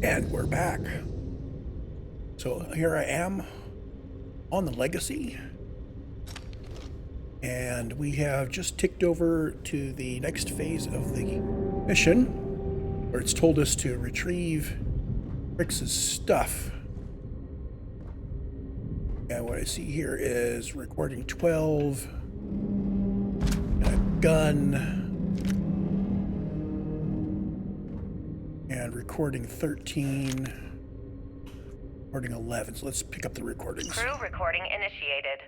And we're back. So here I am on the Legacy. And we have just ticked over to the next phase of the mission, where it's told us to retrieve Rix's stuff. And what I see here is recording 12, and a gun, and recording 13, recording 11. So let's pick up the recordings. Crew recording initiated.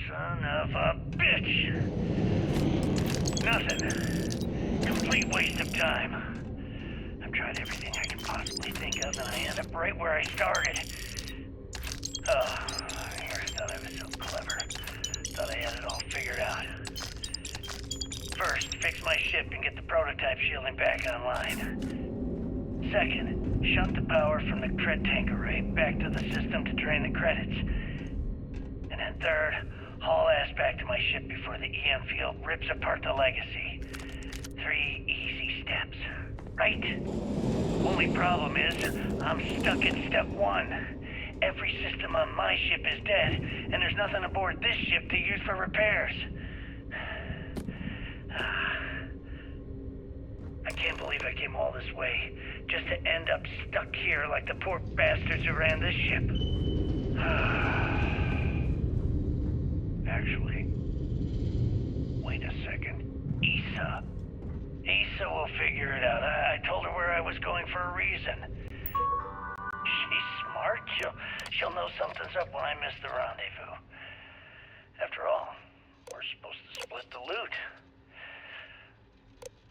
Son of a bitch! Nothing. Complete waste of time. I've tried everything I can possibly think of, and I end up right where I started. Oh, I thought I was so clever. Thought I had it all figured out. First, fix my ship and get the prototype shielding back online. Second, shunt the power from the cred tank array back to the system to drain the credits. And then third, haul ass back to my ship before the EM field rips apart the Legacy. 3 easy steps, right? Only problem is, I'm stuck at step 1. Every system on my ship is dead, and there's nothing aboard this ship to use for repairs. I can't believe I came all this way, just to end up stuck here like the poor bastards who ran this ship. Actually, wait a second. Issa will figure it out. I told her where I was going for a reason. She's smart. She'll know something's up when I miss the rendezvous. After all, we're supposed to split the loot.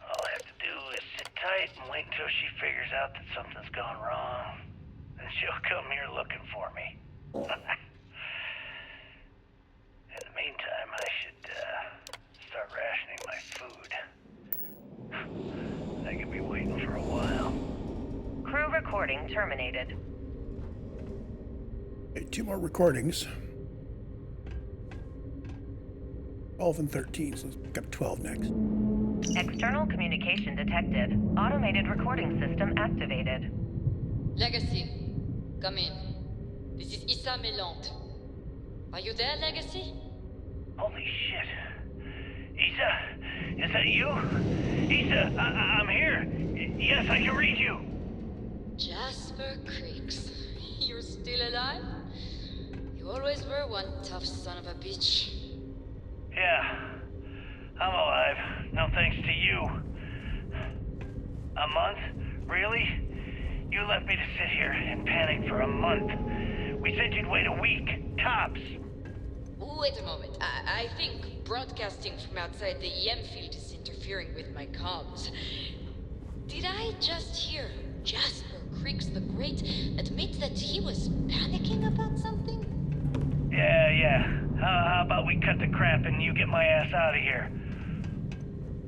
All I have to do is sit tight and wait until she figures out that something's gone wrong. Then she'll come here looking for me. In the meantime, I should start rationing my food. I could be waiting for a while. Crew recording terminated. Okay, 2 more recordings. 12 and 13, so let's pick up 12 next. External communication detected. Automated recording system activated. Legacy, come in. This is Issa Melant. Are you there, Legacy? Holy shit. Issa, is that you? Issa, I'm here. Yes, I can read you. Jasper Creeks. You're still alive? You always were one tough son of a bitch. Yeah, I'm alive. No thanks to you. A month? Really? You left me to sit here and panic for a month. We said you'd wait a week, tops. Wait a moment. I think broadcasting from outside the EM field is interfering with my comms. Did I just hear Jasper Creeks the Great admit that he was panicking about something? Yeah. How about we cut the crap and you get my ass out of here?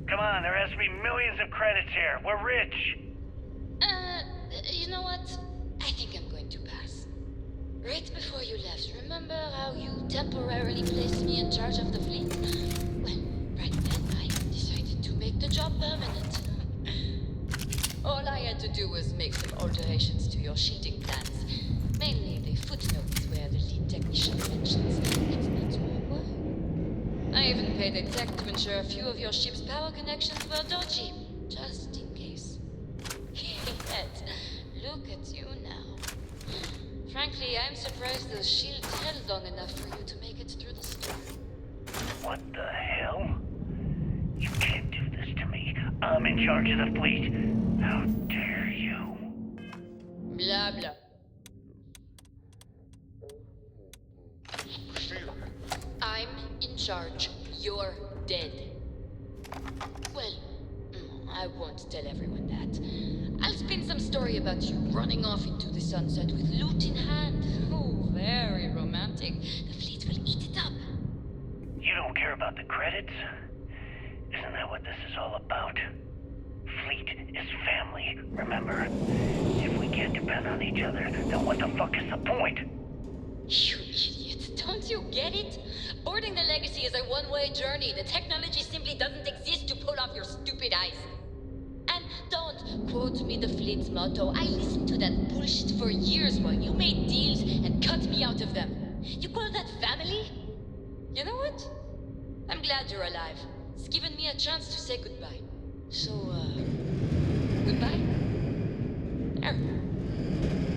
Come on, there has to be millions of credits here. We're rich. You know what? I think I'm going to pass. Right before you left, remember how you temporarily placed me in charge of the fleet? Well, right then I decided to make the job permanent. All I had to do was make some alterations to your shielding plans. Mainly the footnotes where the lead technician mentions it's not your work. I even paid a tech to ensure a few of your ship's power connections were dodgy, just in case. Yet, look at you now. Frankly, I'm surprised those shields held long enough for you to make it through the storm. What the hell? You can't do this to me. I'm in charge of the fleet. How dare you? Blah, blah. I'm in charge. You're dead. Well, I won't tell everyone that. I'll spin some story about you running off into the sunset with loot in hand. Oh, very romantic. The fleet will eat it up. You don't care about the credits? Isn't that what this is all about? Fleet is family, remember? If we can't depend on each other, then what the fuck is the point? You idiot. Don't you get it? Boarding the Legacy is a one-way journey. The technology simply doesn't exist to pull off your stupid eyes. And don't quote taught me the fleet's motto. I listened to that bullshit for years while you made deals and cut me out of them. You call that family? You know what? I'm glad you're alive. It's given me a chance to say goodbye. So, goodbye? There.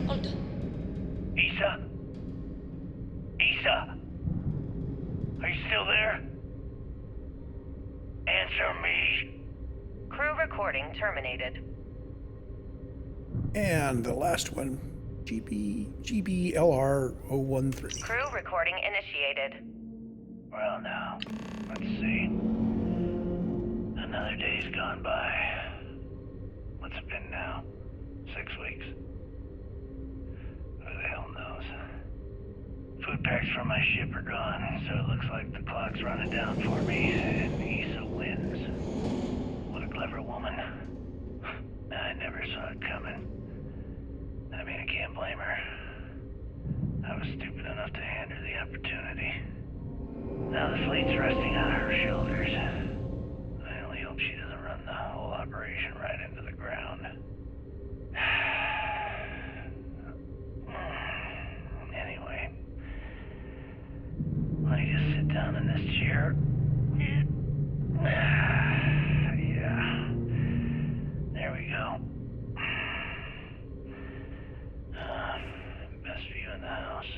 All done. Isa? Isa? Are you still there? Answer me. Crew recording terminated. And the last one, GBLR013. Crew recording initiated. Well, now, let's see. Another day's gone by. What's it been now? 6 weeks? Who the hell knows? Food packs from my ship are gone, so it looks like the clock's running down for me, and Isa wins. What a clever woman. I never saw it coming. I mean, I can't blame her. I was stupid enough to hand her the opportunity. Now the fleet's resting on her shoulders. I only hope she doesn't run the whole operation right into the ground. Anyway, let me just sit down in this chair. Yeah. There we go. Best view in the house.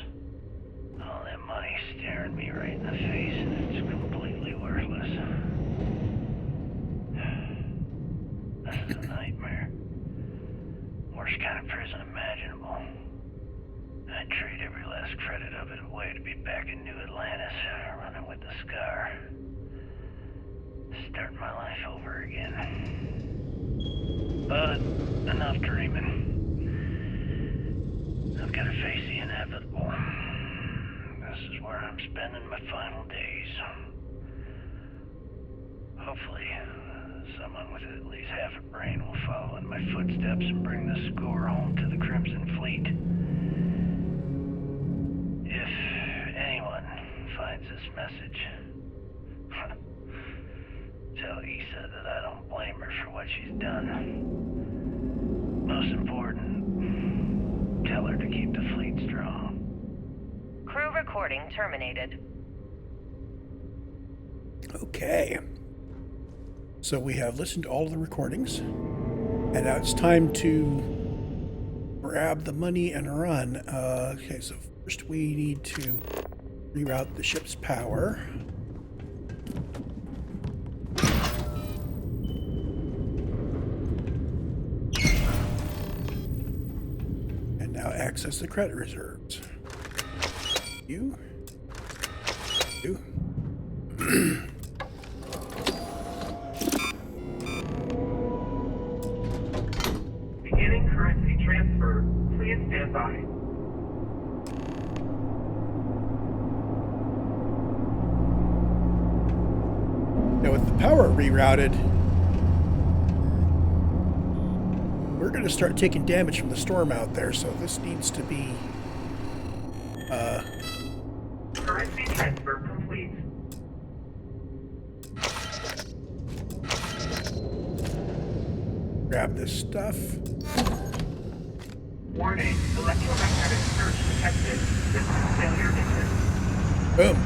All that money staring me right in the face, and it's completely worthless. This is a nightmare. Worst kind of prison imaginable. I'd trade every last credit of it away to be back in New Atlantis, running with the Scar. Start my life over again. But enough dreaming. I've got to face the inevitable. This is where I'm spending my final days. Hopefully, someone with at least half a brain will follow in my footsteps and bring the score home to the Crimson Fleet. If anyone finds this message, tell Isa that I don't blame her for what she's done. Most important, tell her to keep the fleet strong. Crew recording terminated. Okay. So we have listened to all of the recordings, and now it's time to grab the money and run. Okay, so first we need to reroute the ship's power. And now access the credit reserves. You. Beginning currency transfer. Please stand by. Now with the power rerouted, we're going to start taking damage from the storm out there, so this needs to be Currency transfer complete. grab this stuff. Warning, electromagnetic surge detected. System failure imminent. Boom.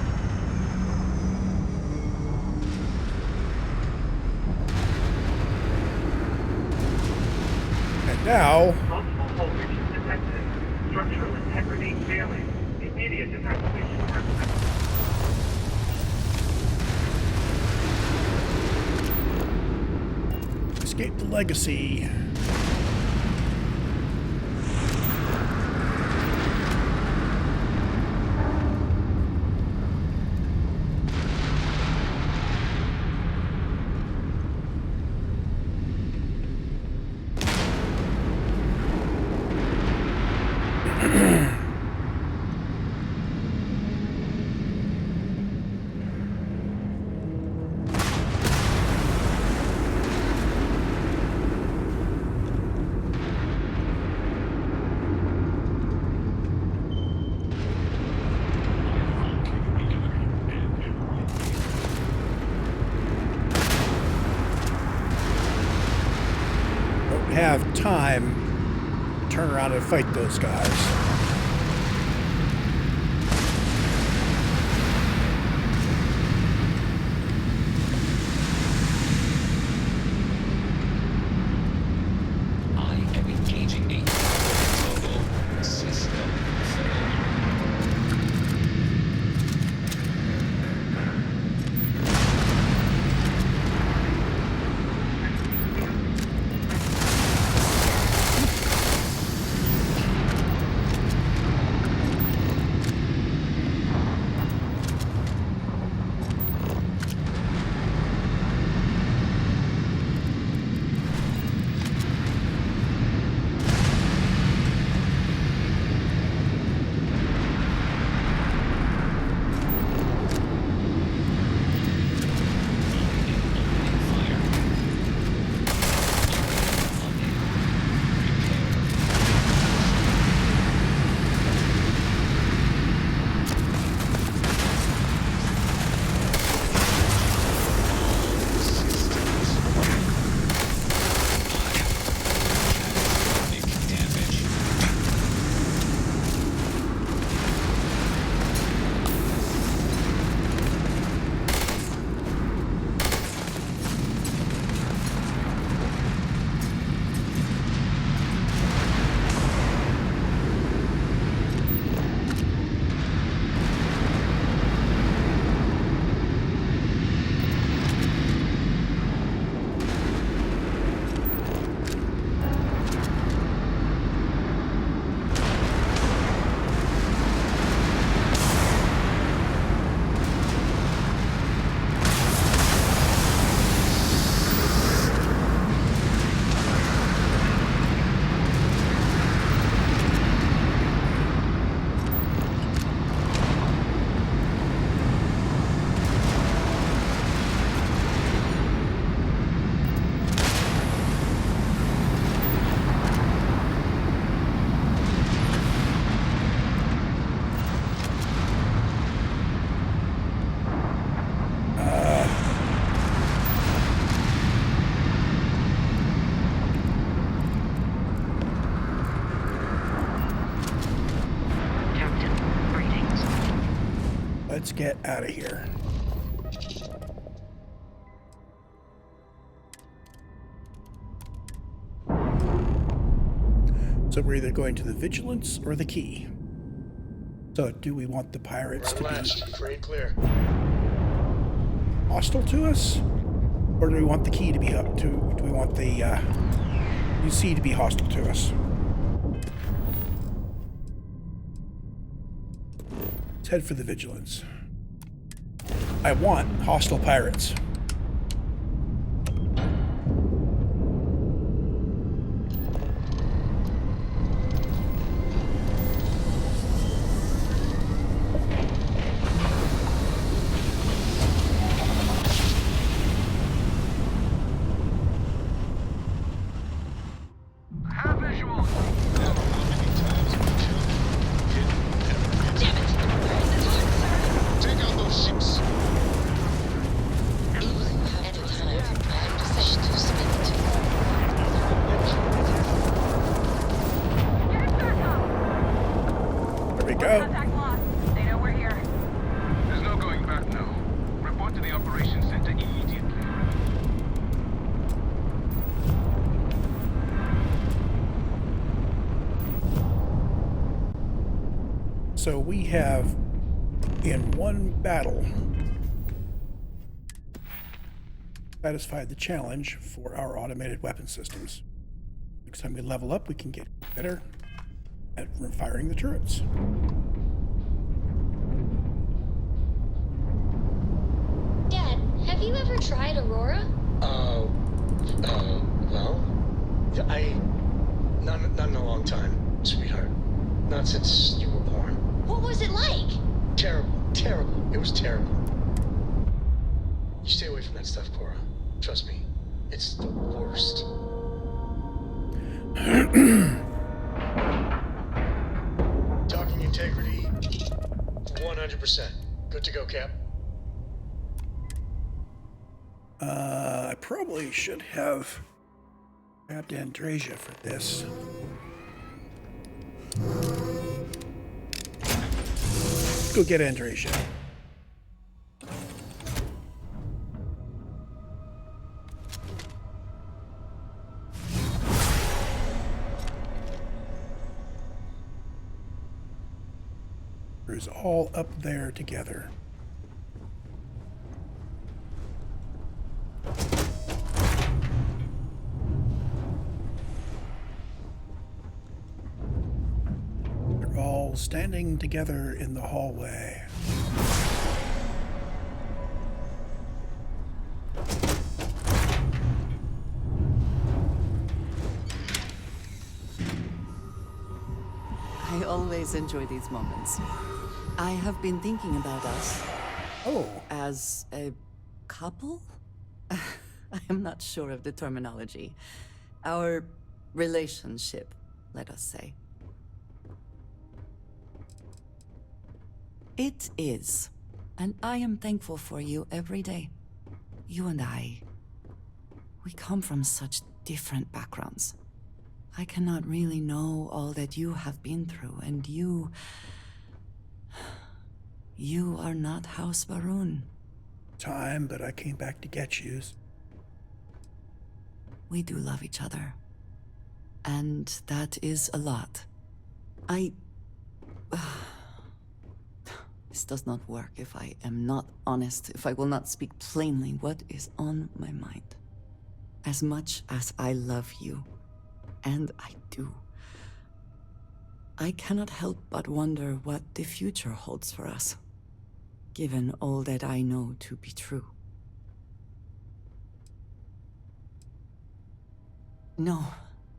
And now, Multiple voltages detected. Structural integrity failing. Immediate evacuation recommended. escape the legacy. have time to turn around and fight those guys. I am engaging a global system failure. Let's get out of here. So we're either going to the Vigilance or the Key. So do we want the pirates to be free and clear. hostile to us? Or do we want the Key to be up to, do we want the UC to be hostile to us? Let's head for the Vigilance. I want hostile pirates. Have visual. Take out those ships. There we go. Contact lost. They know we're here. There's no going back now. Report to the operations center immediately. So we have, in one battle, satisfied the challenge for our automated weapon systems. Next time we level up, we can get better at firing the turrets. Dad, have you ever tried Aurora? Well, not in a long time, sweetheart. Not since you were born. What was it like? Terrible. It was terrible. You stay away from that stuff, Cora. Trust me, it's the worst. Docking integrity, 100%. Good to go, Cap. I probably should have Grabbed Andreja for this. Go get Andreja. Crew's all up there together. They're all standing together in the hallway. I always enjoy these moments. I have been thinking about us Oh, as a couple? I am not sure of the terminology. Our relationship, let us say. It is. And I am thankful for you every day. You and I, we come from such different backgrounds. I cannot really know all that you have been through, and you are not House Baroon. time, but I came back to get you. We do love each other. And that is a lot. This does not work if I am not honest, if I will not speak plainly what is on my mind. As much as I love you, and I do, I cannot help but wonder what the future holds for us, given all that I know to be true. No,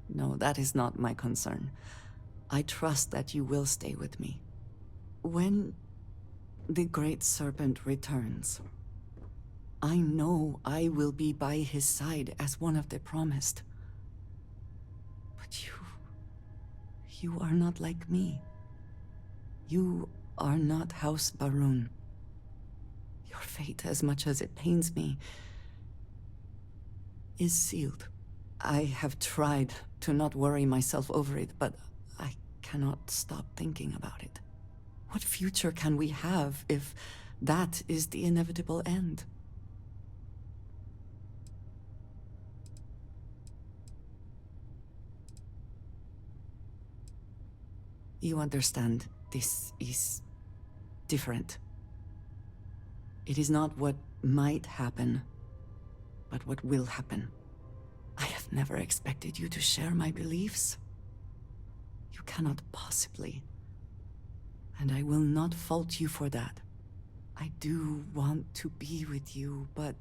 that is not my concern. I trust that you will stay with me. When the Great Serpent returns, I know I will be by his side as one of the promised. But you are not like me. You are not House Baroon. Your fate, as much as it pains me, is sealed. I have tried to not worry myself over it, but I cannot stop thinking about it. What future can we have if that is the inevitable end? You understand, this is different. It is not what might happen, but what will happen. I have never expected you to share my beliefs. You cannot possibly. And I will not fault you for that. I do want to be with you, but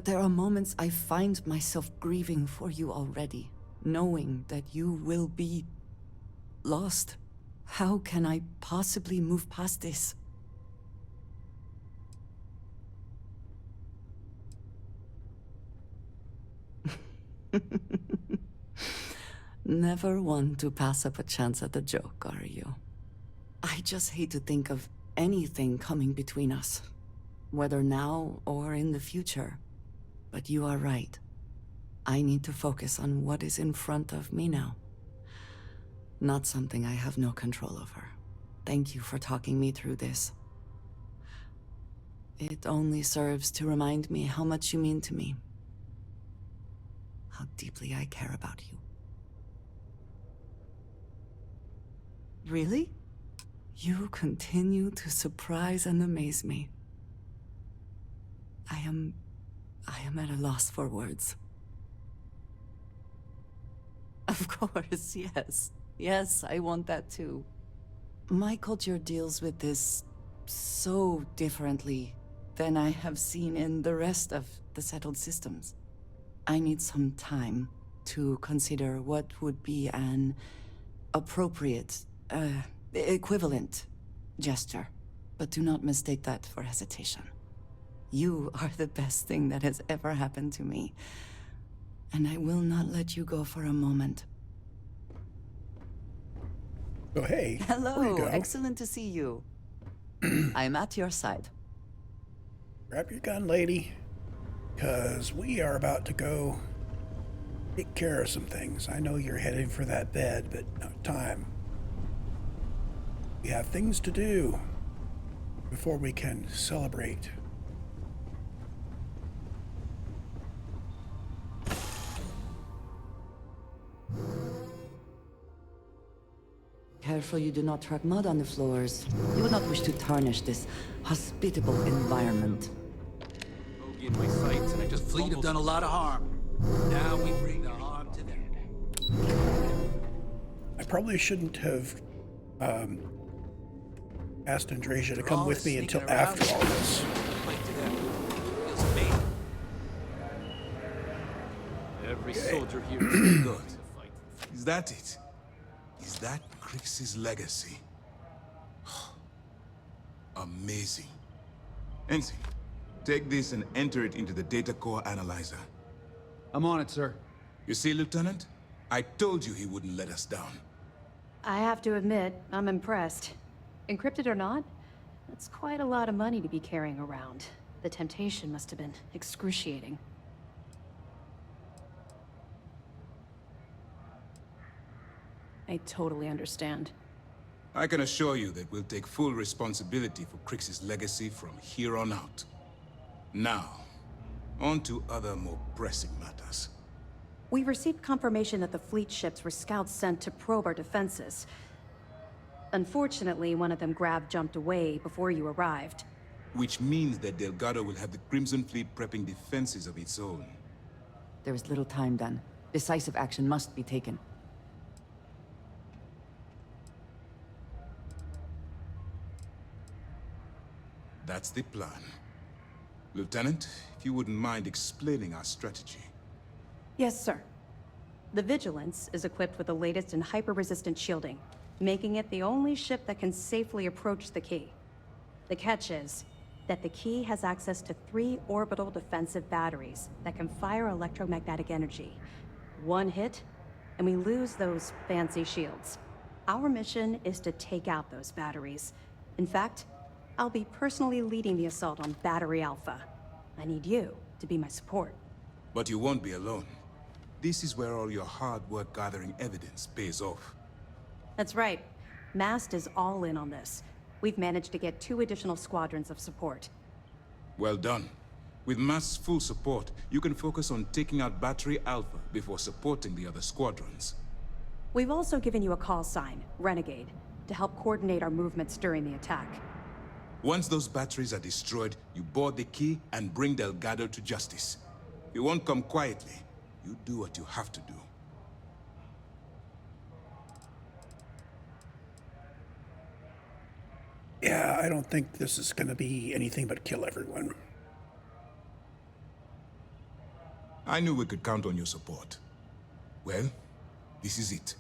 there are moments I find myself grieving for you already, knowing that you will be lost. How can I possibly move past this? Never one to pass up a chance at a joke, are you? I just hate to think of anything coming between us, whether now or in the future. But you are right. I need to focus on what is in front of me now. Not something I have no control over. Thank you for talking me through this. It only serves to remind me how much you mean to me. How deeply I care about you. Really? You continue to surprise and amaze me. I am at a loss for words. Of course, yes. Yes, I want that too. My culture deals with this so differently than I have seen in the rest of the settled systems. I need some time to consider what would be an appropriate, equivalent gesture. But do not mistake that for hesitation. You are the best thing that has ever happened to me. And I will not let you go for a moment. Oh, hey. There you Hello, go. excellent to see you. I'm at your side. Grab your gun, lady, because we are about to go take care of some things. I know you're heading for that bed, but no time. We have things to do before we can celebrate. Careful you do not track mud on the floors. You would not wish to tarnish this hospitable environment. Bogey in my sights, and I just Fleet have done a lot of harm. Now we bring the harm to them. I probably shouldn't have asked Andreja to come with me until after all this. Fight to them. Feels bad. Every soldier here is Good. Is that it? Is that Crix's legacy? Amazing. Ensign, take this and enter it into the data core analyzer. I'm on it, sir. You see, Lieutenant? I told you he wouldn't let us down. I have to admit, I'm impressed. Encrypted or not, that's quite a lot of money to be carrying around. The temptation must have been excruciating. I totally understand. I can assure you that we'll take full responsibility for Crix's legacy from here on out. Now, on to other more pressing matters. We received confirmation that the fleet ships were scouts sent to probe our defenses. Unfortunately, one of them jumped away before you arrived. Which means that Delgado will have the Crimson Fleet prepping defenses of its own. There is little time then. Decisive action must be taken. That's the plan. Lieutenant, if you wouldn't mind explaining our strategy. Yes, sir. The Vigilance is equipped with the latest in hyper-resistant shielding, making it the only ship that can safely approach the key. The catch is that the key has access to 3 orbital defensive batteries that can fire electromagnetic energy. One hit, and we lose those fancy shields. Our mission is to take out those batteries. In fact, I'll be personally leading the assault on Battery Alpha. I need you to be my support. But you won't be alone. This is where all your hard work gathering evidence pays off. That's right. Mast is all in on this. We've managed to get 2 additional squadrons of support. Well done. With Mast's full support, you can focus on taking out Battery Alpha before supporting the other squadrons. We've also given you a call sign, Renegade, to help coordinate our movements during the attack. Once those batteries are destroyed, you board the key and bring Delgado to justice. You won't come quietly. You do what you have to do. Yeah, I don't think this is going to be anything but kill everyone. I knew we could count on your support. Well, this is it.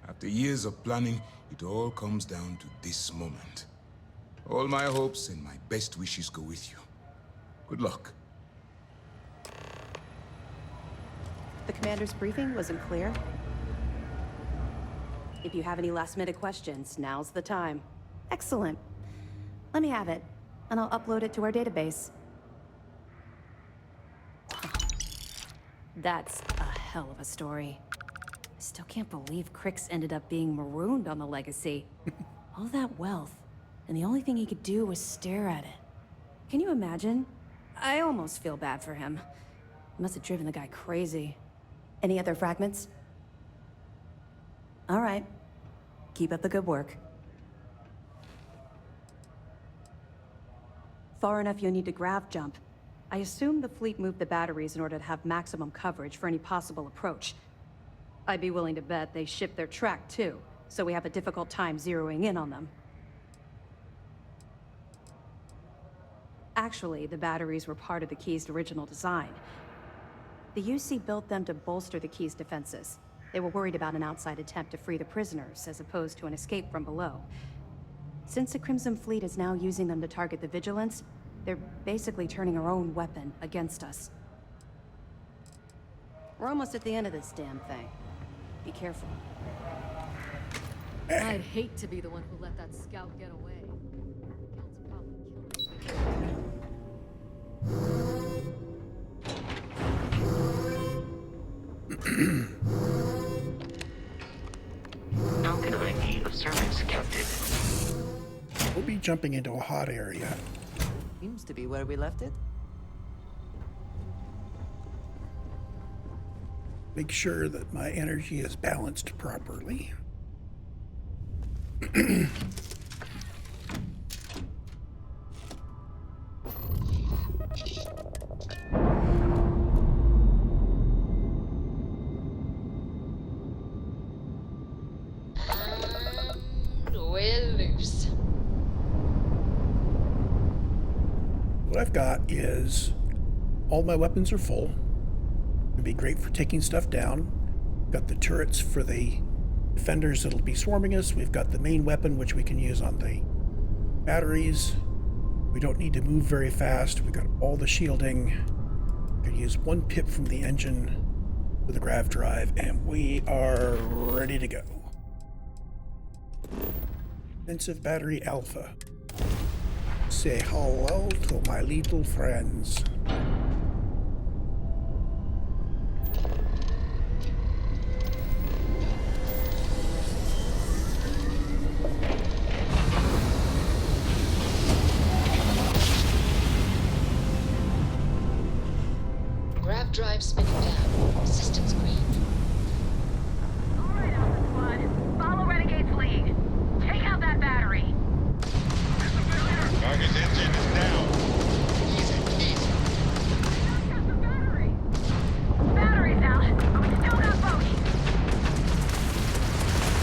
After years of planning, it all comes down to this moment. All my hopes and my best wishes go with you. Good luck. The commander's briefing wasn't clear. If you have any last-minute questions, now's the time. Excellent. Let me have it, and I'll upload it to our database. That's a hell of a story. I still can't believe Crix ended up being marooned on the Legacy. All that wealth, and the only thing he could do was stare at it. Can you imagine? I almost feel bad for him. It must have driven the guy crazy. Any other fragments? All right. Keep up the good work. Far enough you'll need to grav jump. I assume the fleet moved the batteries in order to have maximum coverage for any possible approach. I'd be willing to bet they shipped their track too, so we have a difficult time zeroing in on them. Actually, the batteries were part of the key's original design. The UC built them to bolster the key's defenses. They were worried about an outside attempt to free the prisoners, as opposed to an escape from below. Since the Crimson Fleet is now using them to target the Vigilance, they're basically turning our own weapon against us. We're almost at the end of this damn thing. Be careful. I'd hate to be the one who let that scout get away. Guilt's probably killed him. How can I be of service, Captain? We'll be jumping into a hot area. Seems to be where we left it. Make sure that my energy is balanced properly. We're loose. What I've got is all my weapons are full. It'd be great for taking stuff down. Got the turrets for the defenders that'll be swarming us. We've got the main weapon, which we can use on the batteries. We don't need to move very fast. We've got all the shielding. We can use one pip from the engine with the grav drive, and we are ready to go. Offensive battery alpha. Say hello to my little friends. Grav drive spinning down. Systems green. All right, Alpha Squad. Follow Renegade's lead. Take out that battery. Target's engine is down. Easy, easy. Got the battery. Battery's out, but we still got bogeys.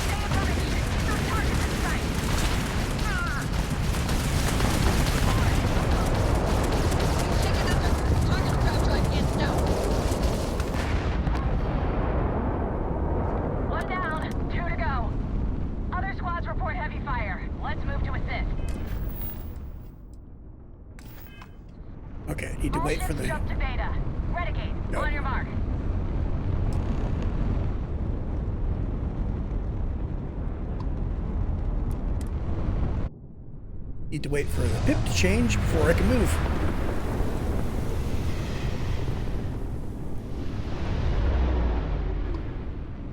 Stay in formation. No targets in sight. Target grav drive can't down. One down, 2 to go. Other squads report heavy fire. Let's move to assist. Okay, need to All wait for ships the... jump to beta. Renegade, Go. on your mark. Need to wait for the pip to change before I can move.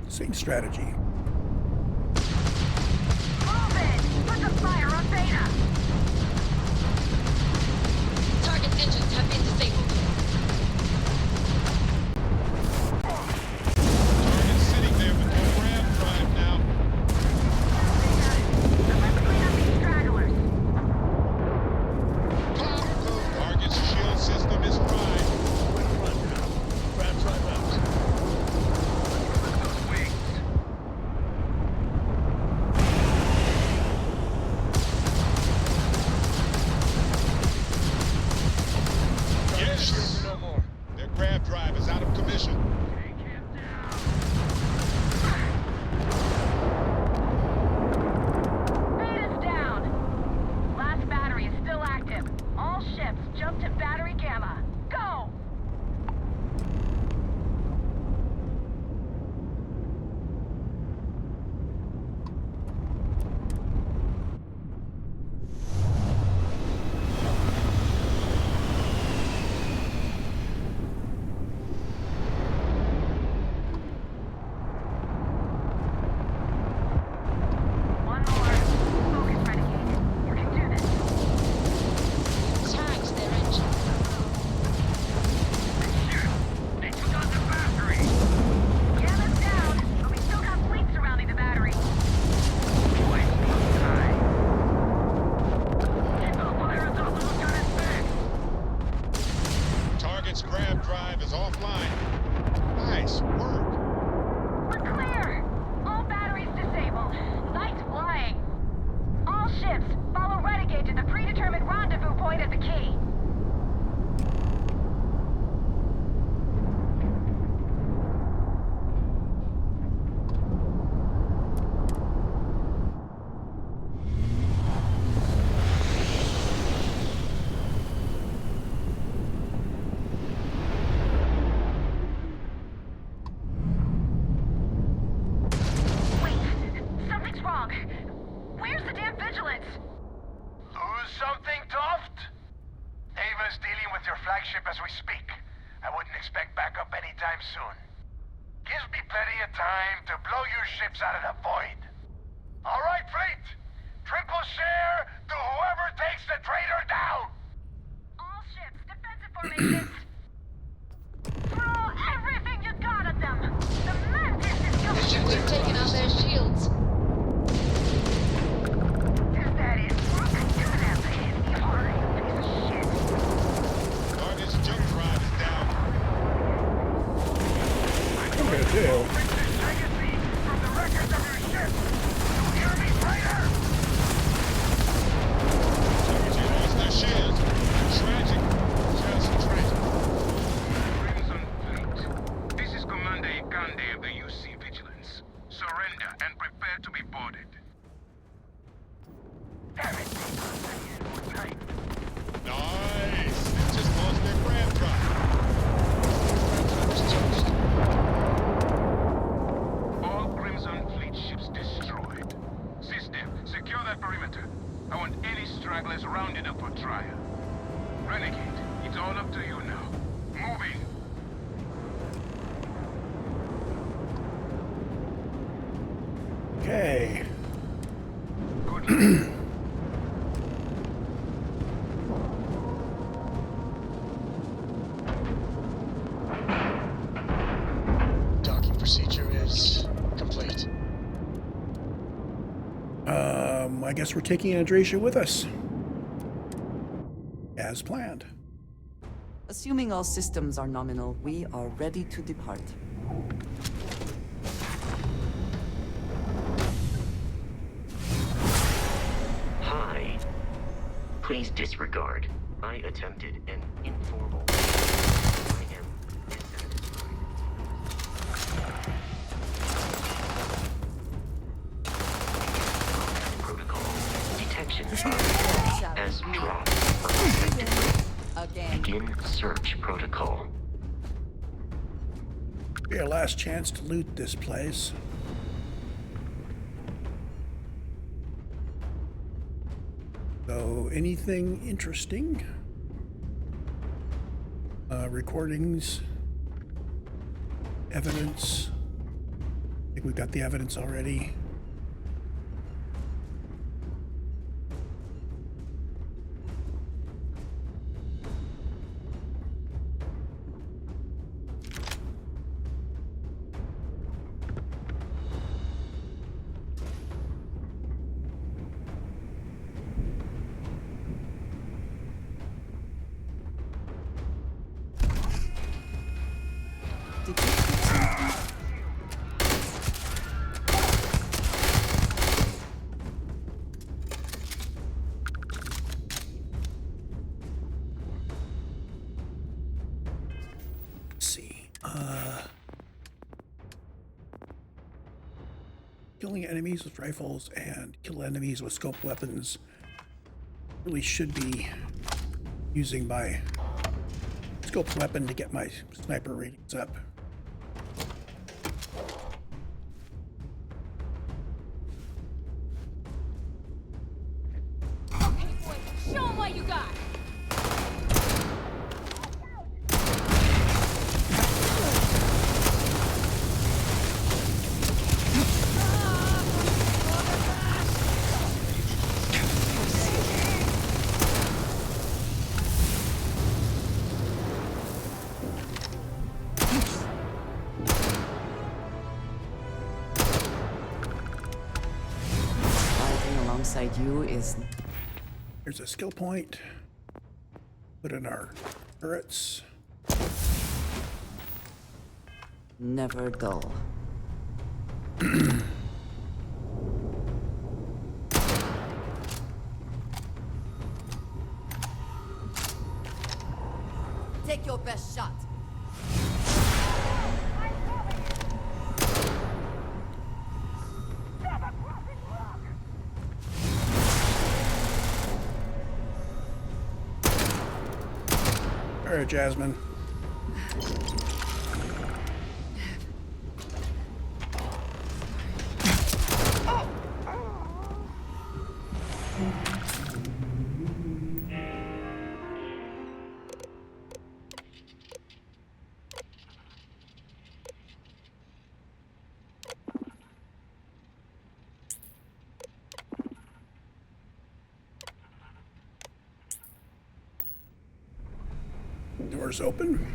Same strategy. Move it! Put the fire on beta! Target engines have been disabled. Target's sitting there with no grav drive now. Let's clean up these stragglers. Target's shield system is fried. Grav drive out. Yes! No more. Their grav drive is out of commission. Beta's down. Last battery is still active. All ships jump to battery gamma. Go! One more. Focus, Renegade. You can do this. Tags their engine. They took out the battery! Gamma's down, but we still got fleet surrounding the battery. Waste no time. Keep the fire until the lieutenant's back! Target's grav drive is offline. Nice work. We're clear! All batteries disabled. Nice flying. All ships, follow Renegade to the predetermined rendezvous point at the key. Wait, something's wrong. Where's the damn vigilance? Who's something, Toft? Ava's dealing with your flagship as we speak. I wouldn't expect backup anytime soon. His time to blow your ships out of the void. All right, fleet. Triple share to whoever takes the traitor down. All ships, defensive formations. Throw everything you got at them. The mantis is coming. We've taken out their shields. If that is work, you're gonna have to hit me hard, you piece of shit. Target's jump drive is down. Okay, too. Legacy from the wreckage of your ship. You hear me, traitor? Target's lost their shields. Tragic. Just tragic. Crimson Fleet. This is Commander Ikande of the UC Vigilance. Surrender and prepare to be boarded. Damn it. Nice. They just lost their brand drive. All Crimson Fleet ships destroyed. SysDef, secure that perimeter. I want any stragglers rounded up for trial. Renegade, it's all up to you now. Moving. Okay. Good luck. Docking procedure is complete. I guess we're taking Andreja with us. As planned. Assuming all systems are nominal, we are ready to depart. Hi. Please disregard. I attempted an informal. I am dissatisfied. Protocol. Detection as dropped unexpectedly. Again. Begin search protocol. Be our last chance to loot this place. So, anything interesting? Recordings, evidence. I think we've got the evidence already. Did you get something? Let's see. Killing enemies with rifles and kill enemies with scope weapons. Really should be using my scope weapon to get my sniper ratings up. Okay, boy, show 'em what you got. Fighting alongside you is Here's a skill point. Put in our turrets. never dull. Take your best shot. All right, Jasmine. Doors open.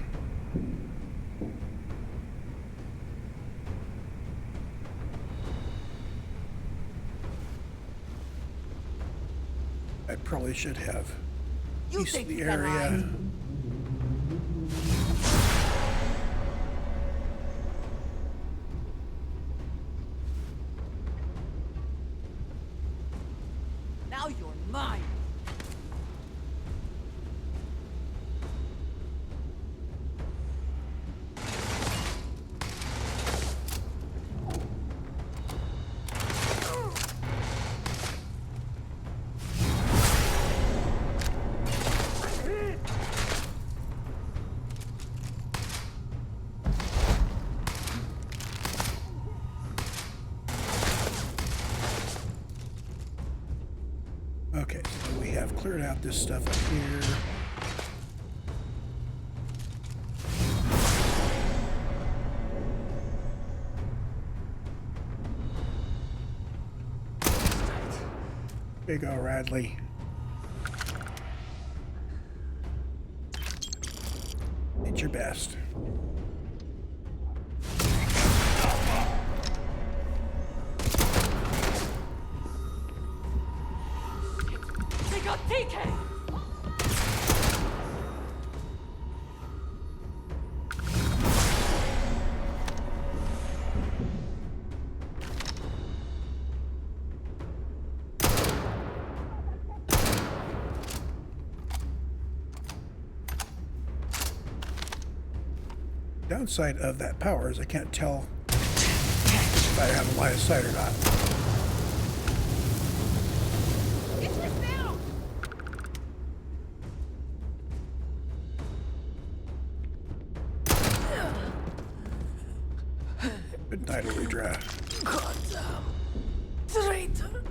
I probably should have pieced the area. Now you're mine. Okay, so we have cleared out this stuff up here. Big O Radley. Did your best. They got DK! Downside of that power is I can't tell if I have a line of sight or not. Good night, Andreja. Goddamn traitor!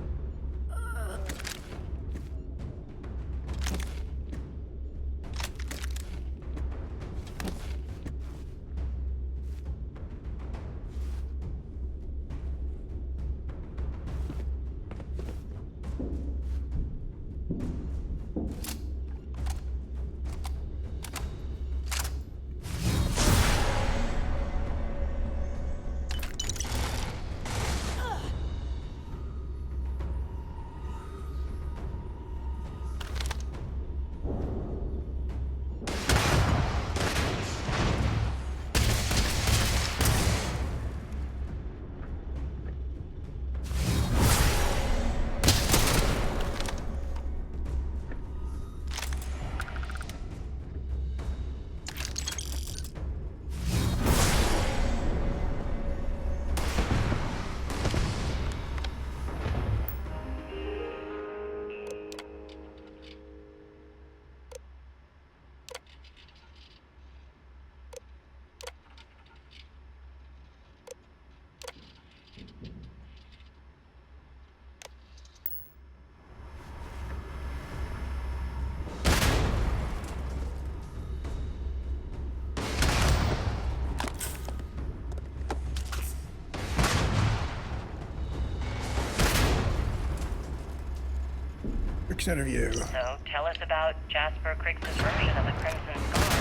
Quick interview. So, tell us about Jasper Crick's version of the Crimson Scar.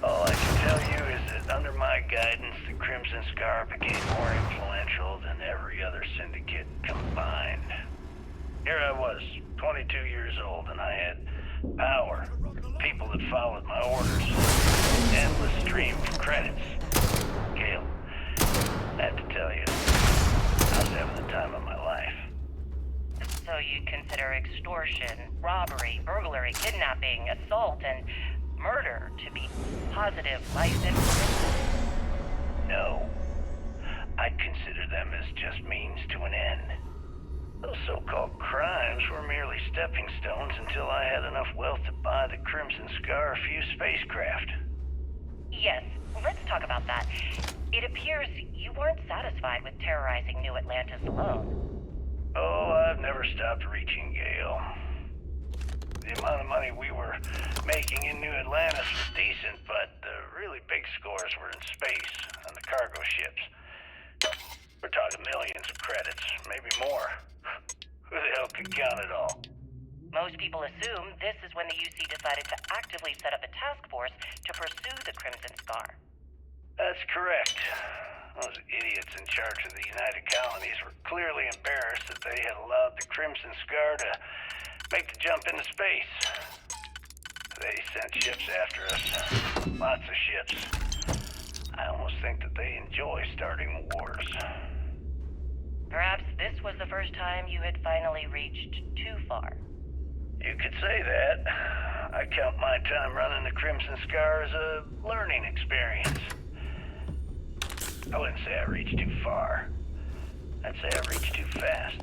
All I can tell you is that under my guidance, the Crimson Scar became more influential than every other syndicate combined. Here I was, 22 years old, and I had power, people that followed my orders, an endless stream of credits. Gale, I have to tell you, I was having the time of my life. So you consider extortion, robbery, burglary, kidnapping, assault, and murder to be positive life influences? No. I'd consider them as just means to an end. Those so-called crimes were merely stepping stones until I had enough wealth to buy the Crimson Scar a few spacecraft. Yes, let's talk about that. It appears you weren't satisfied with terrorizing New Atlantis alone. Oh, I've never stopped reaching, Gale. The amount of money we were making in New Atlantis was decent, but the really big scores were in space, on the cargo ships. We're talking millions of credits, maybe more. Who the hell could count it all? Most people assume this is when the UC decided to actively set up a task force to pursue the Crimson Scar. That's correct. Those idiots in charge of the United Colonies were clearly embarrassed that they had allowed the Crimson Scar to make the jump into space. They sent ships after us. Lots of ships. I almost think that they enjoy starting wars. Perhaps this was the first time you had finally reached too far. You could say that. I count my time running the Crimson Scar as a learning experience. I wouldn't say I reached too far. I'd say I reached too fast.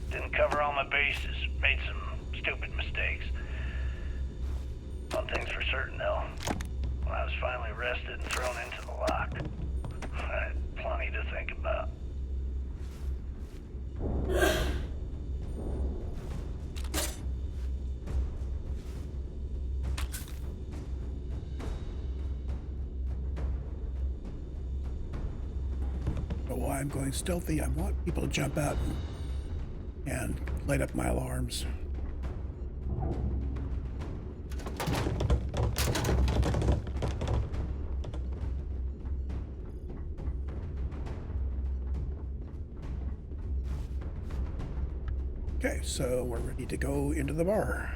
Didn't cover all my bases. Made some stupid mistakes. One thing's for certain, though. When I was finally arrested and thrown into the lock, I had plenty to think about. But while I'm going stealthy, I want people to jump out and light up my alarms. Okay, so we're ready to go into the bar.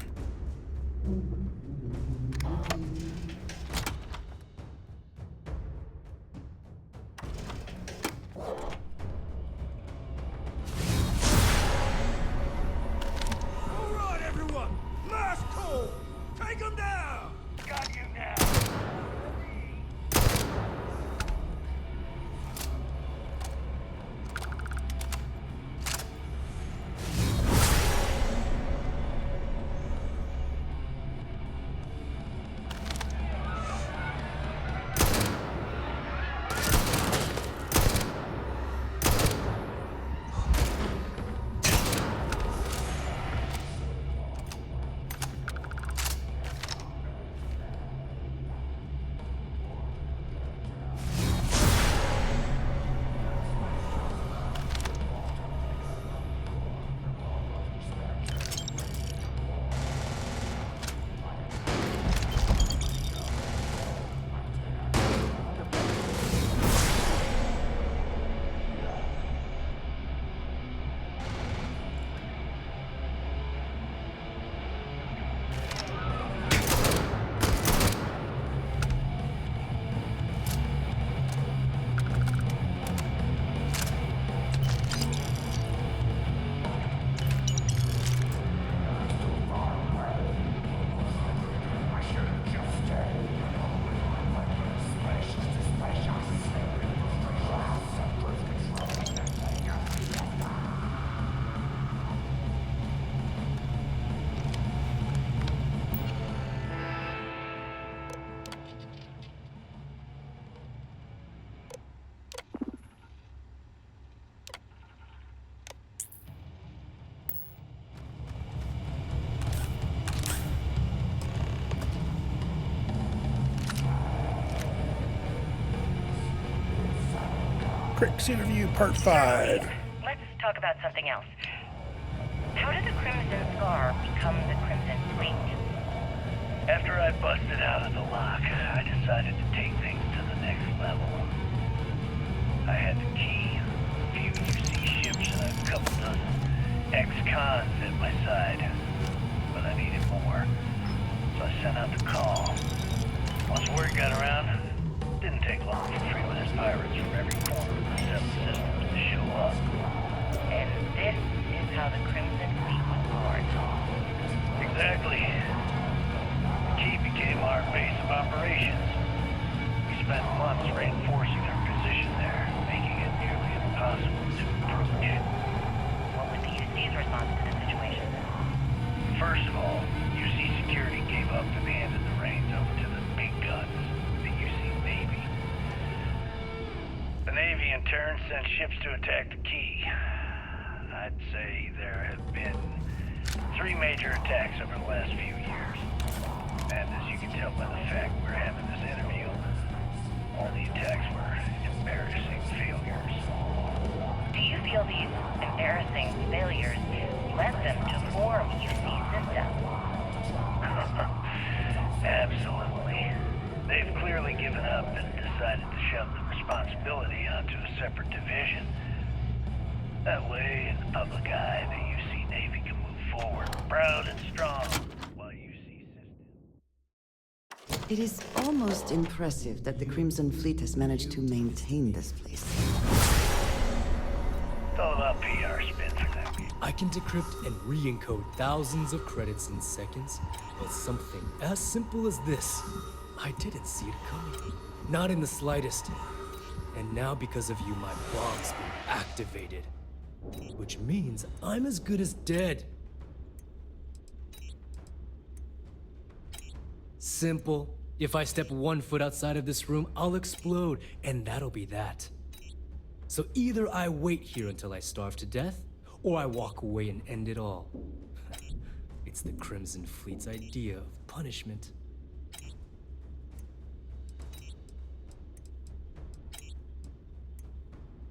All right, everyone! Last call! Take them down! Got you now! Crick's interview, part 5. Let's talk about something else. How did the Crimson Scar become the Crimson Fleet? After I busted out of the lock, I decided to take things to the next level. I had the key, a few UC ships, and a couple dozen ex-cons at my side. But I needed more, so I sent out the call. Once word got around, it didn't take long for freelance pirates from every corner of the 7 systems to show up. And this is how the Crimson Fleet was born. Exactly. The key became our base of operations. We spent months reinforcing our position there, making it nearly impossible to approach. What was the UC's response to the situation? First of all, UC security gave up and handed the reins over to the big guns, the UC Navy. The Navy in turn sent ships to attack the key. I'd say there have been 3 major attacks over the last few years. And as you can tell by the fact we're having this interview, all the attacks were embarrassing failures. Do you feel these embarrassing failures led them to form UC SysDef. Absolutely. They've clearly given up and decided to shove the responsibility onto a separate division. That way, in the public eye, the UC Navy can move forward proud and strong, while UC SysDef... It is almost impressive that the Crimson Fleet has managed to maintain this place. It's all about PR spin for them. I can decrypt and re-encode thousands of credits in seconds, but something as simple as this, I didn't see it coming. Not in the slightest. And now because of you, my bomb's been activated. Which means I'm as good as dead. Simple. If I step 1 foot outside of this room, I'll explode, and that'll be that. So either I wait here until I starve to death, or I walk away and end it all. It's the Crimson Fleet's idea of punishment.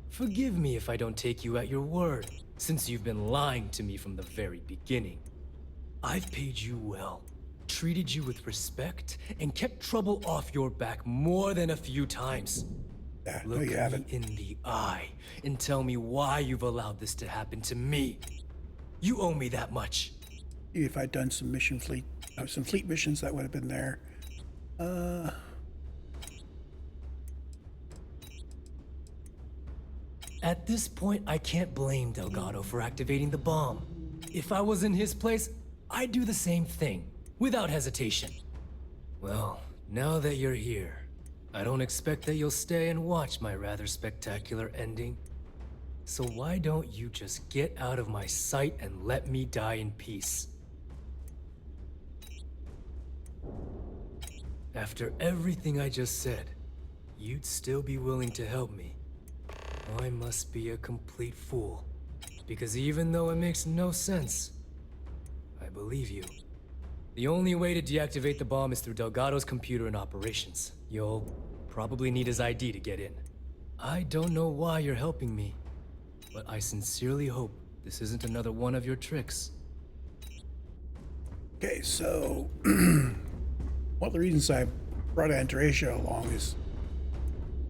Forgive me if I don't take you at your word, since you've been lying to me from the very beginning. I've paid you well, treated you with respect, and kept trouble off your back more than a few times. No, Look you me haven't. in the eye and tell me why you've allowed this to happen to me. You owe me that much. If I'd done some some fleet missions, that would have been there. At this point, I can't blame Delgado for activating the bomb. If I was in his place, I'd do the same thing, without hesitation. Well, now that you're here, I don't expect that you'll stay and watch my rather spectacular ending. So why don't you just get out of my sight and let me die in peace? After everything I just said, you'd still be willing to help me. I must be a complete fool. Because even though it makes no sense, I believe you. The only way to deactivate the bomb is through Delgado's computer and operations. You'll probably need his ID to get in. I don't know why you're helping me, but I sincerely hope this isn't another one of your tricks. Okay, so one of the reasons I brought Andreja along is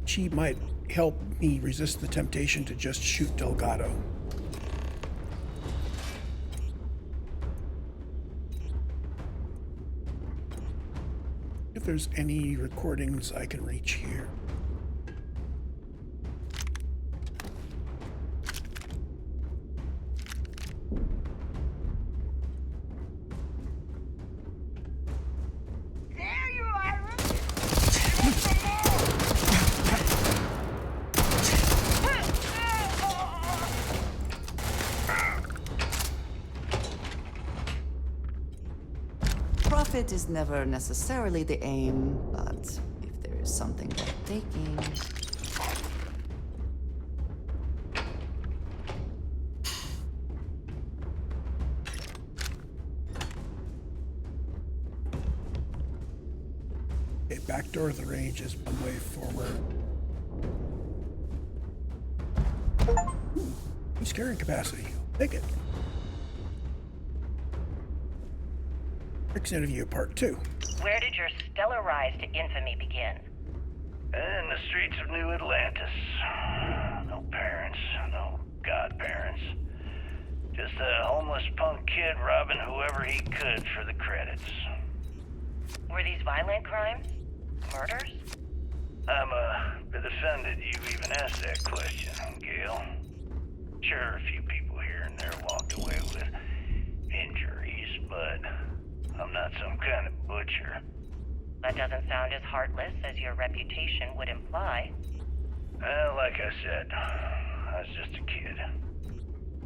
she might help me resist the temptation to just shoot Delgado. If there's any recordings I can reach here. There you are! Profit is never necessarily the aim, but if there is something worth taking... Okay, back door of the range is one way forward. Who's carrying capacity? Take it. Rick's interview part 2. Where did your stellar rise to infamy begin? In the streets of New Atlantis. No parents, no godparents. Just a homeless punk kid robbing whoever he could for the credits. Were these violent crimes? Murders? I'm a bit offended you even asked that question, Gale. Sure, a few people here and there walked away with injuries, but I'm not some kind of butcher. That doesn't sound as heartless as your reputation would imply. Well, like I said, I was just a kid.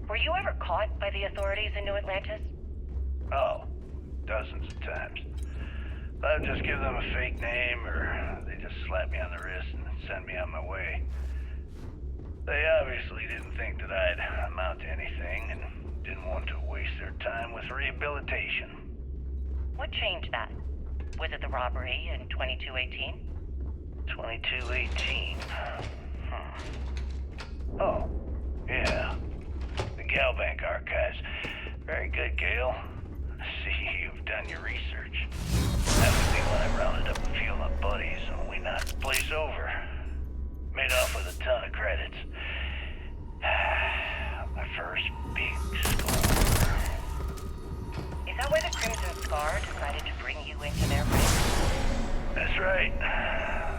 Were you ever caught by the authorities in New Atlantis? Oh, dozens of times. I'd just give them a fake name, or they just slap me on the wrist and send me on my way. They obviously didn't think that I'd amount to anything, and didn't want to waste their time with rehabilitation. What changed that? Was it the robbery in 2218? 2218. Oh, yeah. The Galbank archives. Very good, Gale. on your research. That would be when I rounded up a few of my buddies and we knocked the place over. Made off with a ton of credits. My first big score. Is that why the Crimson Scar decided to bring you into their ranks? That's right.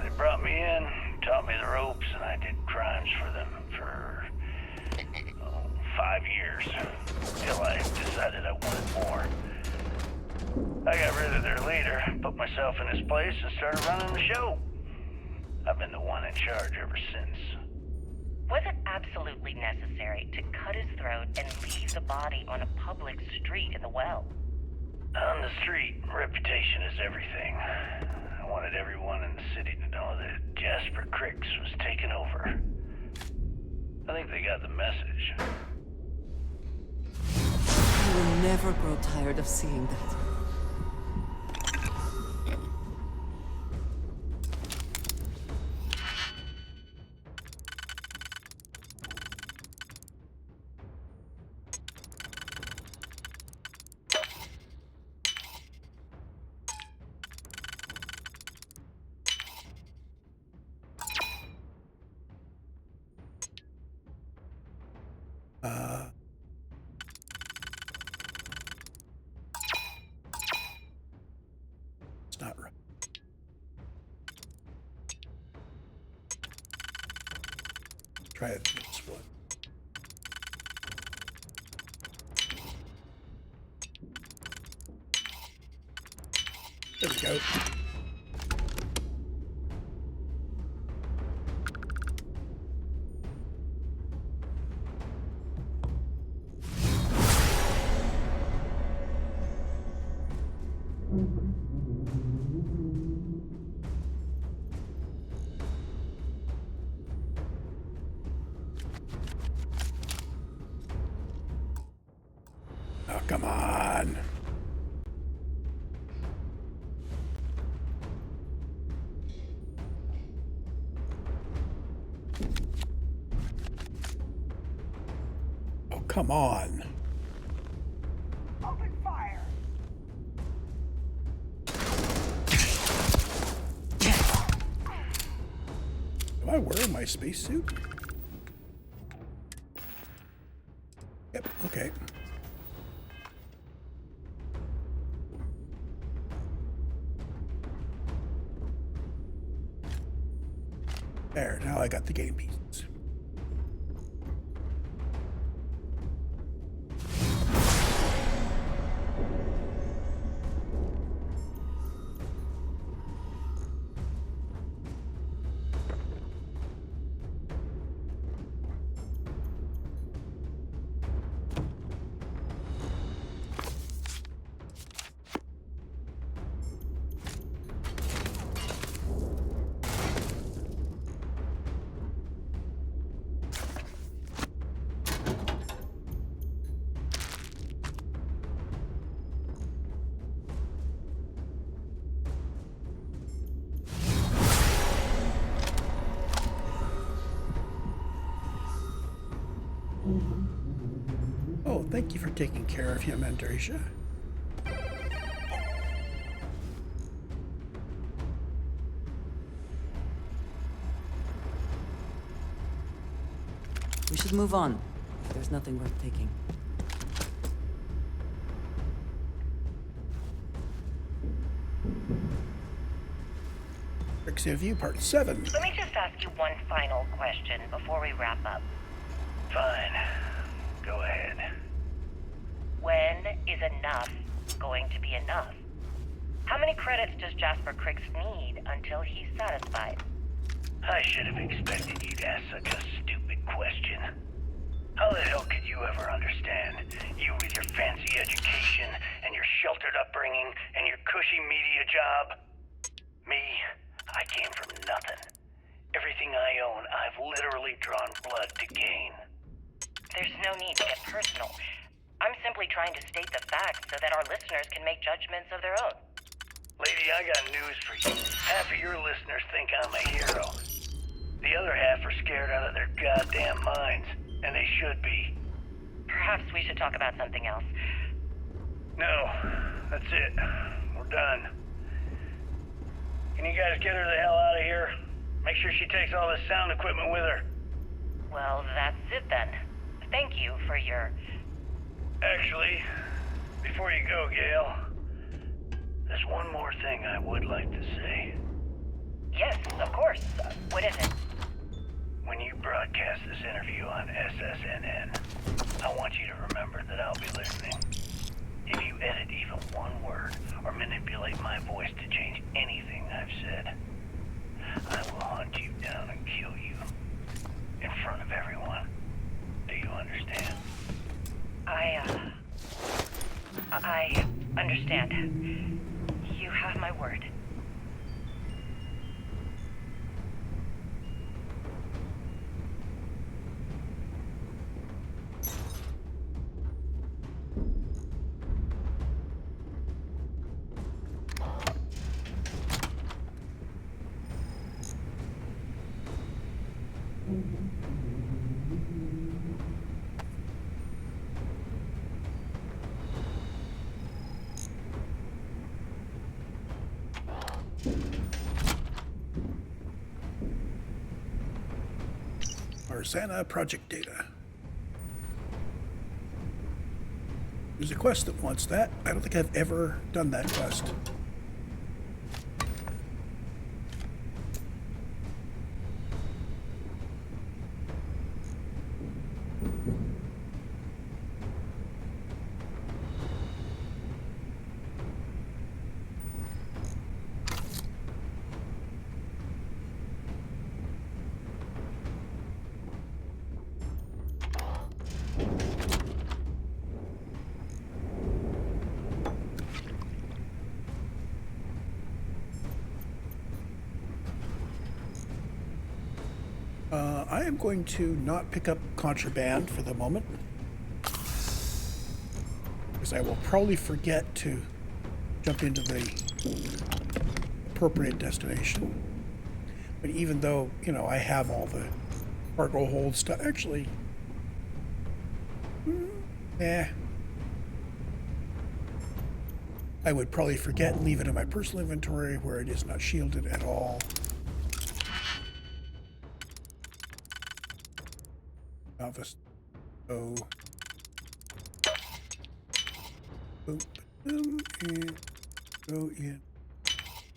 They brought me in, taught me the ropes, and I did crimes for them for 5 years. Till I decided I wanted more. I got rid of their leader, put myself in his place, and started running the show. I've been the one in charge ever since. Was it absolutely necessary to cut his throat and leave the body on a public street in the well? On the street, reputation is everything. I wanted everyone in the city to know that Jasper Cricks was taking over. I think they got the message. I will never grow tired of seeing that. It's not right. Try it this one. There we go. Oh, come on. Oh, come on. Open fire! Am I wearing my spacesuit? Yep, okay. There, now I got the game pieces. Oh, thank you for taking care of him, Andreja. We should move on. There's nothing worth taking. Trixie of You, Part 7. Let me just ask you one final question before we wrap up. Fine. Go ahead. When is enough going to be enough? How many credits does Jasper Cricks need until he's satisfied? I should have expected you to ask such a stupid question. How the hell could you ever understand? You with your fancy education and your sheltered upbringing and your cushy media job? Me, I came from nothing. Everything I own, I've literally drawn blood to gain. There's no need to get personal. I'm simply trying to state the facts so that our listeners can make judgments of their own. Lady, I got news for you. Half of your listeners think I'm a hero. The other half are scared out of their goddamn minds, and they should be. Perhaps we should talk about something else. No, That's it. We're done. Can you guys get her the hell out of here? Make sure she takes all this sound equipment with her. Well, that's it then. Thank you for your... Actually, before you go, Gail, there's one more thing I would like to say. Yes, of course. What is it? When you broadcast this interview on SSNN, I want you to remember that I'll be listening. If you edit even one word or manipulate my voice to change anything I've said, I will hunt you down and kill you in front of everyone. Do you understand? I understand. You have my word. Santa project data. There's a quest that wants that. I don't think I've ever done that quest. I am going to not pick up contraband for the moment, because I will probably forget to jump into the appropriate destination. But even though, you know, I have all the cargo hold stuff, actually, I would probably forget and leave it in my personal inventory where it is not shielded at all. Office. So, boom, boom, and go in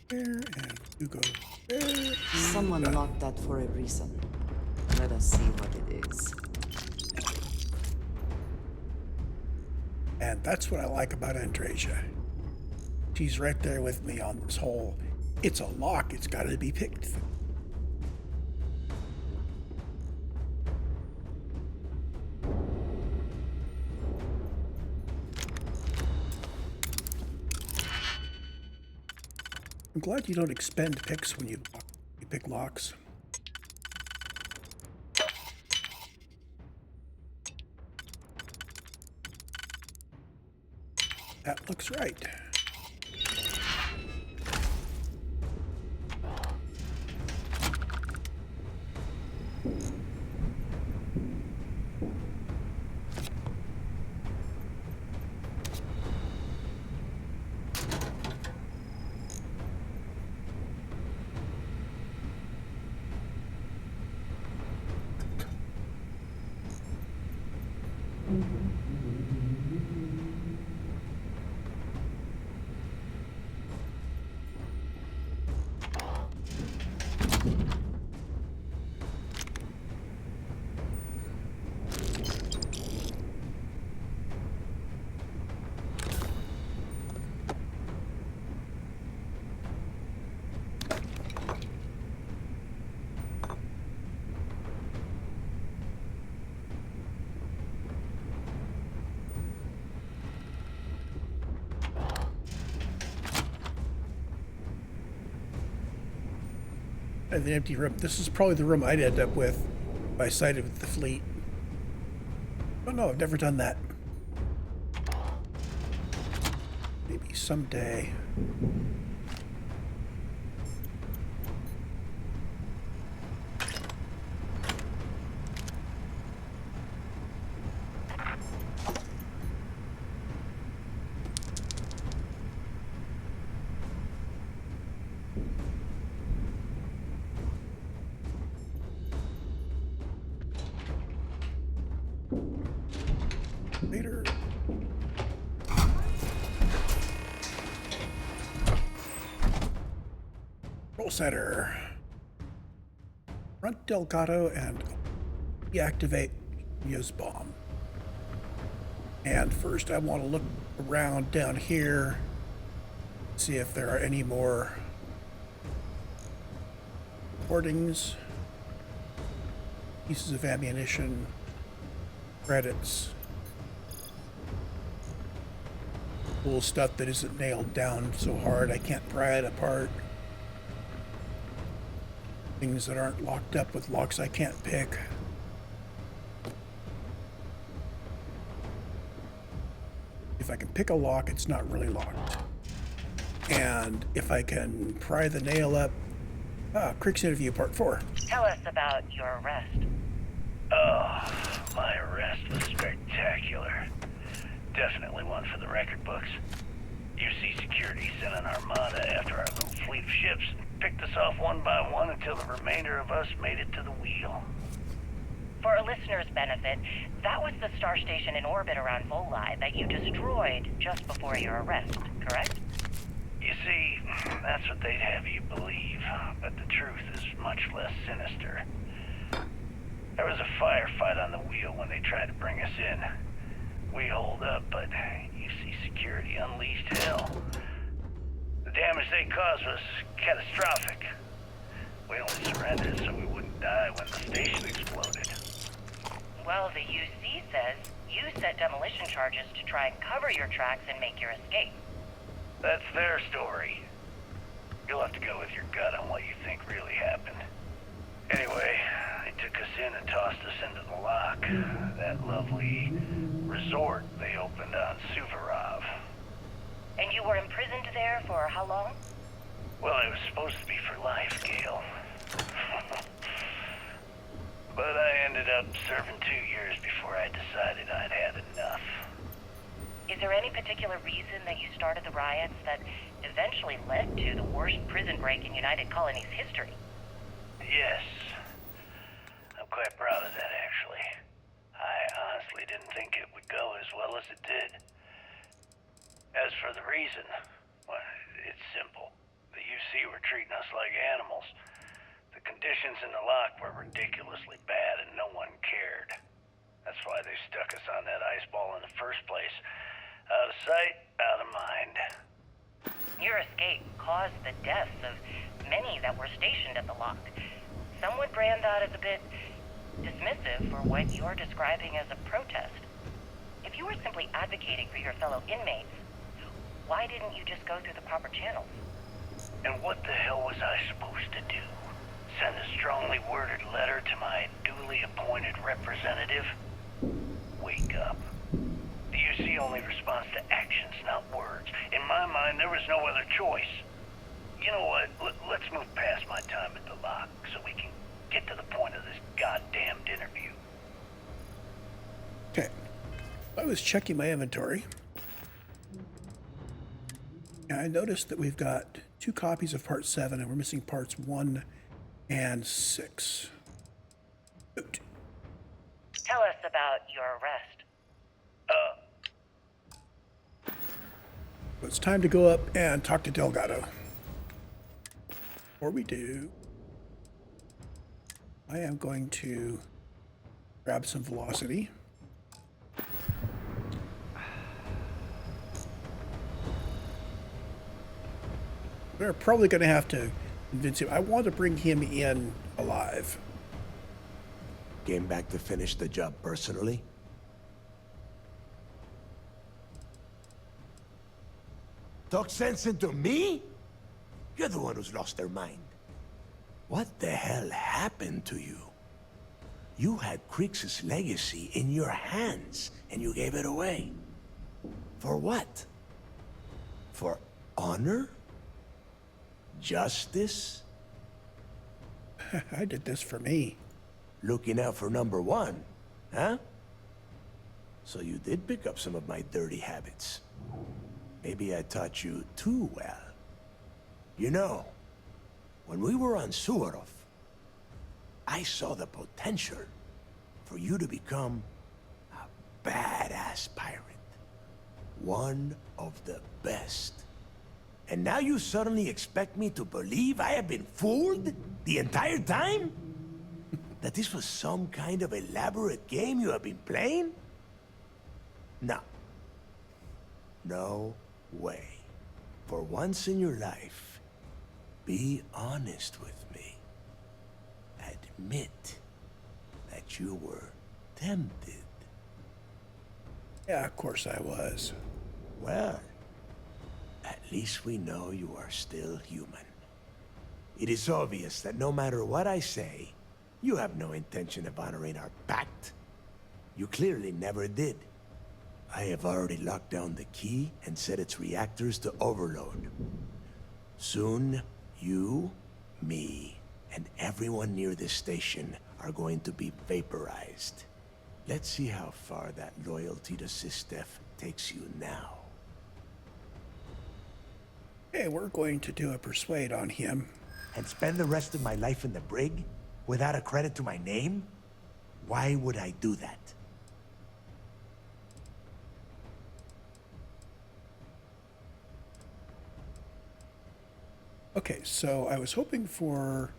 there, and you go there. Someone locked that for a reason. Let us see what it is. And that's what I like about Andreja. She's right there with me on this whole, it's a lock, it's got to be picked. I'm glad you don't expend picks when you pick locks. That looks right. The empty room. This is probably the room I'd end up with if I sided with the fleet. Oh no, I've never done that. Maybe someday. Later. Control center. Front Delgado and deactivate Shinya's bomb. And first I want to look around down here, see if there are any more recordings, pieces of ammunition, credits, cool stuff that isn't nailed down so hard I can't pry it apart. Things that aren't locked up with locks I can't pick. If I can pick a lock, it's not really locked. And if I can pry the nail up, Crick's interview part 4. Tell us about your arrest. Oh, my arrest was spectacular. Definitely one for the record books. UC Security sent an armada after our little fleet of ships and picked us off one by one until the remainder of us made it to the wheel. For our listeners' benefit, that was the star station in orbit around Voli that you destroyed just before your arrest, correct? You see, that's what they'd have you believe, but the truth is much less sinister. There was a firefight on the wheel when they tried to bring us in. We holed up, but UC Security unleashed hell. The damage they caused was catastrophic. We only surrendered so we wouldn't die when the station exploded. Well, the UC says you set demolition charges to try and cover your tracks and make your escape. That's their story. You'll have to go with your gut on what you think really happened. Anyway, they took us in and tossed us into the lock. That lovely resort they opened on Suvorov. And you were imprisoned there for how long? Well, it was supposed to be for life, Gale. But I ended up serving 2 years before I decided I'd had enough. Is there any particular reason that you started the riots that eventually led to the worst prison break in United Colonies history? Yes. I'm quite proud of that, actually. I honestly didn't think it would go as well as it did. As for the reason, well, it's simple. The UC were treating us like animals. The conditions in the lock were ridiculously bad and no one cared. That's why they stuck us on that ice ball in the first place. Out of sight, out of mind. Your escape caused the deaths of many that were stationed at the lock. Some would brand that as a bit dismissive for what you're describing as a protest. If you were simply advocating for your fellow inmates, why didn't you just go through the proper channels? And what the hell was I supposed to do? Send a strongly worded letter to my duly appointed representative? Wake up. The UC only responds to actions, not words. In my mind, there was no other choice. You know what? Let's move past my time at the lock so we can get to the point of this goddamned interview. Okay. I was checking my inventory. And I noticed that we've got 2 copies of Part 7 and we're missing Parts 1 and 6. Oot. Tell us about your arrest. It's time to go up and talk to Delgado. Before we do, I am going to grab some velocity. We're probably going to have to convince him. I want to bring him in alive. Came back to finish the job personally? Talk sense into me? You're the one who's lost their mind. What the hell happened to you? You had Kriegs' legacy in your hands, and you gave it away. For what? For honor? Justice? I did this for me. Looking out for number 1, huh? So you did pick up some of my dirty habits. Maybe I taught you too well. You know, when we were on Suvorov, I saw the potential for you to become a badass class pirate. One of the best. And now you suddenly expect me to believe I have been fooled the entire time? That this was some kind of elaborate game you have been playing? No. No way. For once in your life, be honest with me. Admit that you were tempted. Yeah, of course I was. Well, at least we know you are still human. It is obvious that no matter what I say, you have no intention of honoring our pact. You clearly never did. I have already locked down the key and set its reactors to overload. Soon, you, me, and everyone near this station are going to be vaporized. Let's see how far that loyalty to SysDef takes you now. Hey, we're going to do a persuade on him. And spend the rest of my life in the brig? Without a credit to my name? Why would I do that? Okay, so I was hoping for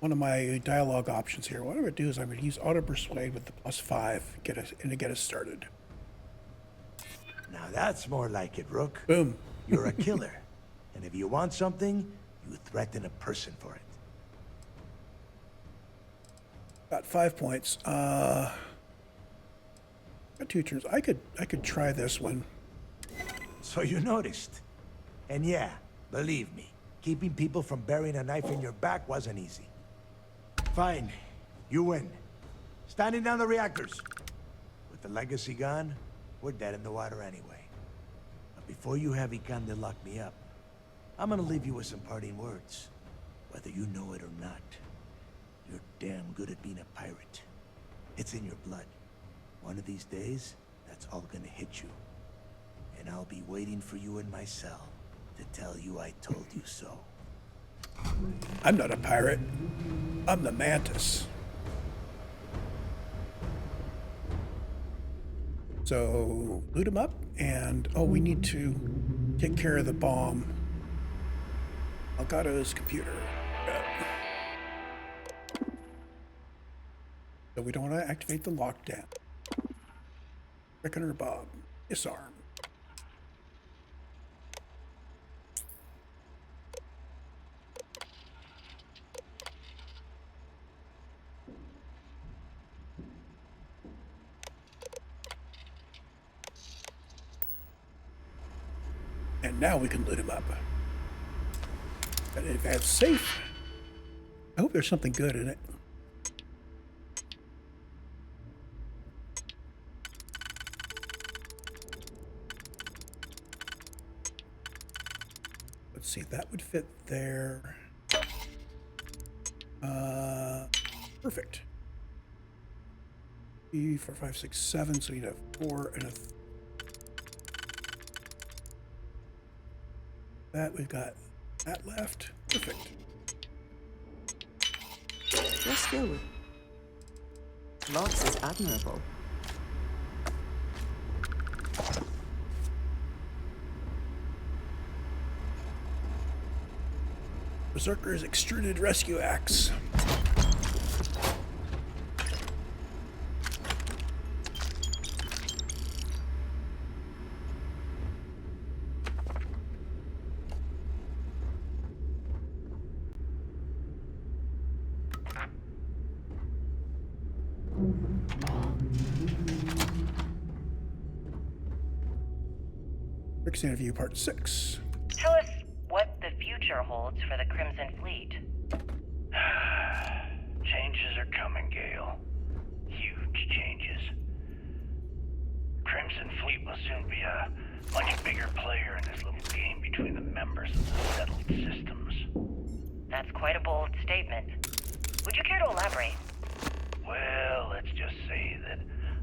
one of my dialogue options here. What I'm going to do is I'm going to use auto persuade with the +5 to get us started. Now that's more like it, Rook. Boom. You're a killer. And if you want something, you threaten a person for it. Got 5 points. Got 2 turns. I could try this one. So you noticed. And yeah, believe me, keeping people from burying a knife in your back wasn't easy. Fine. You win. Standing down the reactors. With the legacy gone, we're dead in the water anyway. But before you have Ikande lock me up, I'm gonna leave you with some parting words. Whether you know it or not, you're damn good at being a pirate. It's in your blood. One of these days, that's all gonna hit you. And I'll be waiting for you in my cell to tell you I told you so. I'm not a pirate. I'm the Mantis. So, loot him up, and oh, we need to take care of the bomb. Delgado's computer. Yeah. So we don't want to activate the lockdown. Reckoner Bob. Disarm. And now we can loot him up. And advance safe. I hope there's something good in it. Let's see, that would fit there. Perfect. 3, 4, 5, 6, 7. So you'd have 4 and a. That we've got that left. Perfect. Your skill with Voss is admirable. Berserker's extruded rescue axe. Rick's interview part 6. Tell us what the future holds for the Crimson Fleet. Changes are coming, Gale. Huge changes. Crimson Fleet will soon be a much bigger player in this little game between the members of the settled systems. That's quite a bold statement. Would you care to elaborate? Well, let's just say that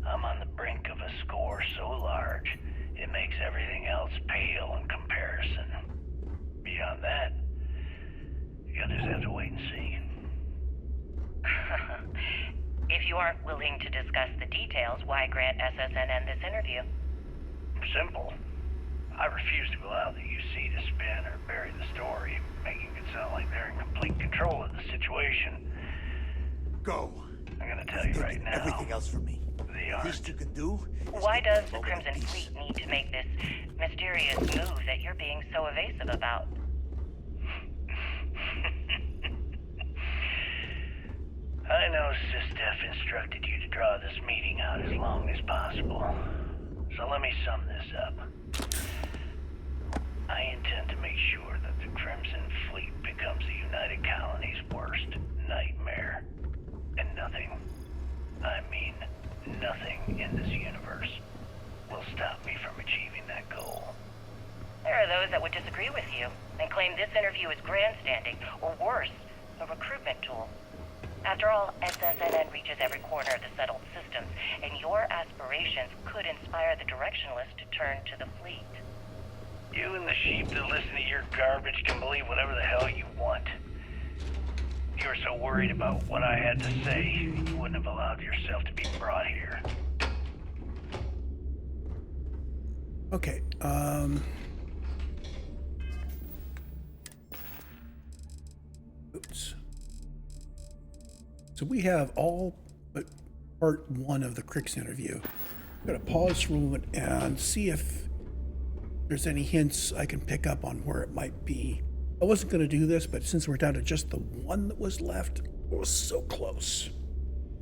I'm on the brink of a score so large, it makes everything else pale in comparison. Beyond that, you'll just have to wait and see. If you aren't willing to discuss discuss the details, why grant SSNN this interview? Simple. I refuse to allow the UC to spin or bury the story, making it sound like they're in complete control of the situation. Go. I'm gonna tell you right now. Everything else for me. They The aren't. least you can do. Why does the Crimson Fleet need to make this mysterious move that you're being so evasive about? I know SysDef instructed you to draw this meeting out as long as possible. So let me sum this up. I intend to make sure that the Crimson Fleet becomes the United Colony's worst nightmare. And nothing, I mean nothing in this universe, will stop me from achieving that goal. There are those that would disagree with you and claim this interview is grandstanding, or worse, a recruitment tool. After all, SSNN reaches every corner of the settled systems, and your aspirations could inspire the Directionalists to turn to the fleet. You and the sheep that listen to your garbage can believe whatever the hell you want. If you were so worried about what I had to say, you wouldn't have allowed yourself to be brought here. Okay, oops. So we have all but part one of the Crix interview. I'm gonna pause for a moment and see if there's any hints I can pick up on where it might be. I wasn't gonna do this, but since we're down to just the one that was left, it was so close.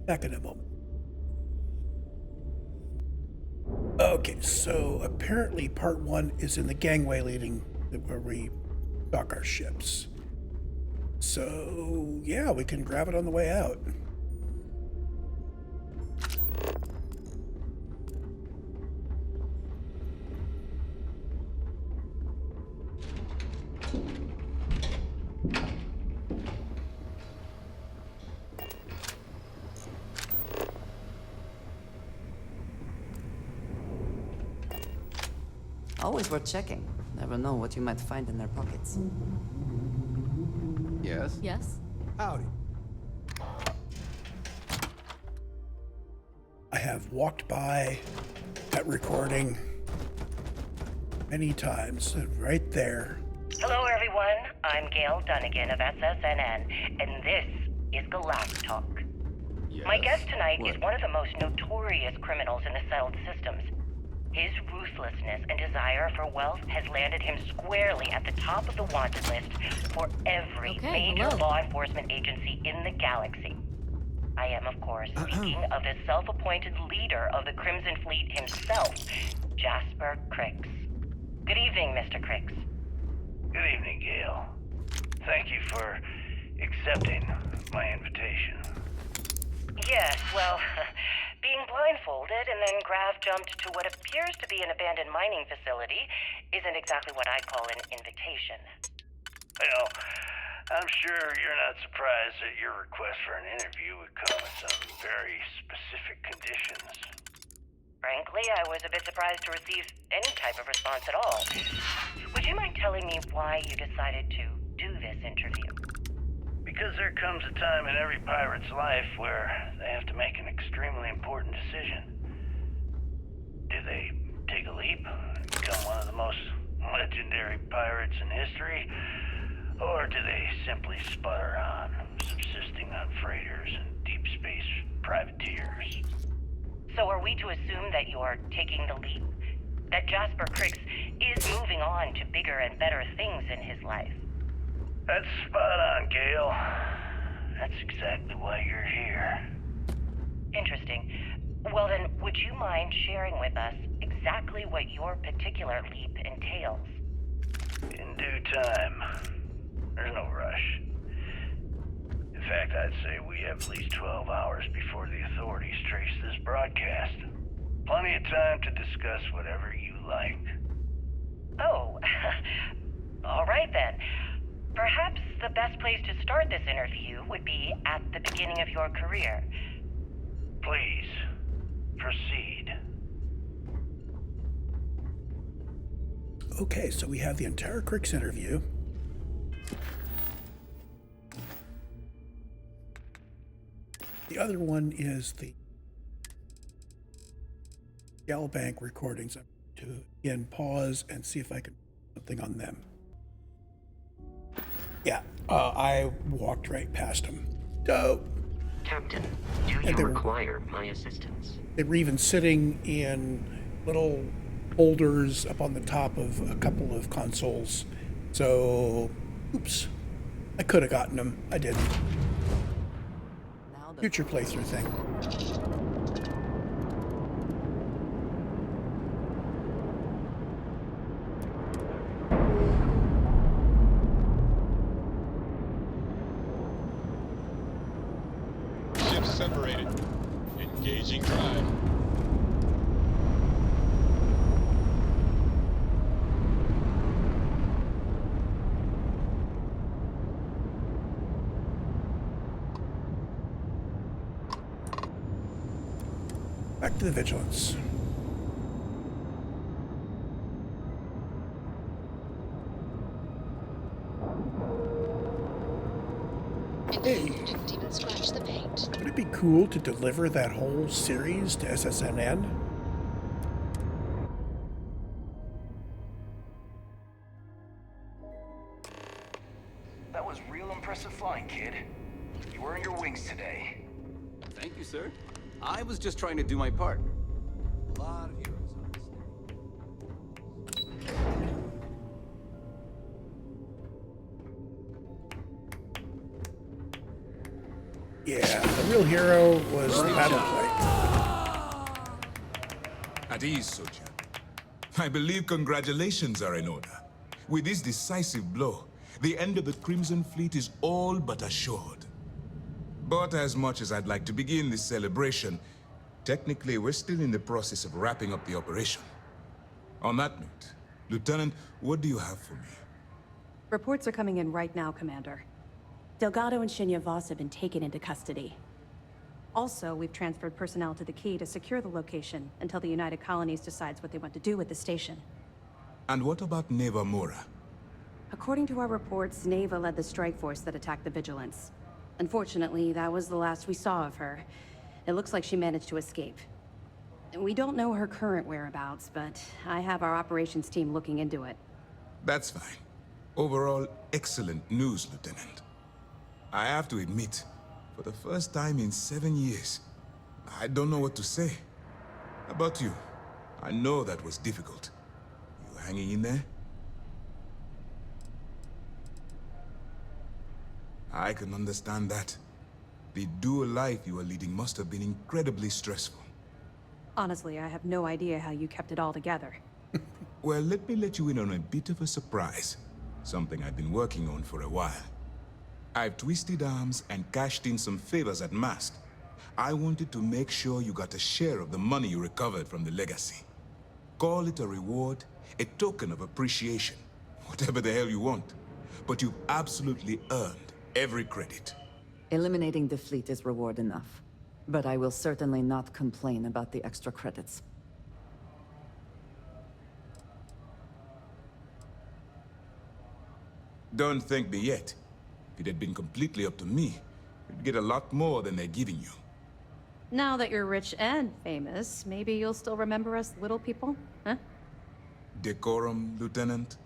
Back in a moment. Okay, so apparently part one is in the gangway leading where we dock our ships. So yeah, we can grab it on the way out. Always worth checking. Never know what you might find in their pockets. Yes? Yes? Howdy. I have walked by that recording many times, and right there. Hello, everyone. I'm Gail Dunnigan of SSNN, and this is Galactic Talk. Yes. My guest tonight What? is one of the most notorious criminals in the settled systems. His ruthlessness and desire for wealth has landed him squarely at the top of the wanted list for every major law enforcement agency in the galaxy. I am, of course, speaking of the self-appointed leader of the Crimson Fleet himself, Jasper Crix. Good evening, Mr. Crix. Good evening, Gail. Thank you for accepting my invitation. Yes, well, being blindfolded and then grav-jumped to what appears to be an abandoned mining facility isn't exactly what I'd call an invitation. Well, I'm sure you're not surprised that your request for an interview would come with some very specific conditions. Frankly, I was a bit surprised to receive any type of response at all. Would you mind telling me why you decided to do this interview? Because there comes a time in every pirate's life where they have to make an extremely important decision. Do they take a leap and become one of the most legendary pirates in history? Or do they simply sputter on, subsisting on freighters and deep space privateers? So are we to assume that you're taking the leap? That Jasper Crix is moving on to bigger and better things in his life? That's spot on, Gail. That's exactly why you're here. Interesting. Well then, would you mind sharing with us exactly what your particular leap entails? In due time. There's no rush. In fact, I'd say we have at least 12 hours before the authorities trace this broadcast. Plenty of time to discuss whatever you like. Oh, all right then. Perhaps the best place to start this interview would be at the beginning of your career. Please, proceed. Okay, so we have the entire Crix interview. The other one is the Galbank recordings. I'm going to again pause and see if I can do something on them. Yeah, I walked right past them. Dope. Captain, do you require my assistance? They were even sitting in little holders up on the top of a couple of consoles. So, oops. I could have gotten them. I didn't. Future playthrough thing. Ships separated. Engaging drive. Back to the Vigilance. Hey, Didn't even scratch the paint. would it be cool to deliver that whole series to SSNN? That was real impressive flying, kid. You earned your wings today. Thank you, sir. I was just trying to do my part. A lot of heroes on this thing. Yeah, the real hero was the battle plate. At ease, soldier. I believe congratulations are in order. With this decisive blow, the end of the Crimson Fleet is all but assured. But as much as I'd like to begin this celebration, technically we're still in the process of wrapping up the operation. On that note, Lieutenant, what do you have for me? Reports are coming in right now, Commander. Delgado and Shinya Voss have been taken into custody. Also, we've transferred personnel to the Key to secure the location until the United Colonies decides what they want to do with the station. And what about Neva Mora? According to our reports, Neva led the strike force that attacked the Vigilance. Unfortunately, that was the last we saw of her. It looks like she managed to escape. We don't know her current whereabouts, but I have our operations team looking into it. That's fine. Overall, excellent news, Lieutenant. I have to admit, for the first time in 7 years, I don't know what to say. How about you? I know that was difficult. You hanging in there? I can understand that. The dual life you are leading must have been incredibly stressful. Honestly, I have no idea how you kept it all together. Well, let me let you in on a bit of a surprise. Something I've been working on for a while. I've twisted arms and cashed in some favors at Mast. I wanted to make sure you got a share of the money you recovered from the legacy. Call it a reward, a token of appreciation, whatever the hell you want. But you've absolutely earned every credit. Eliminating the fleet is reward enough. But I will certainly not complain about the extra credits. Don't thank me yet. If it had been completely up to me, you'd get a lot more than they're giving you. Now that you're rich and famous, maybe you'll still remember us little people, huh? Decorum, Lieutenant?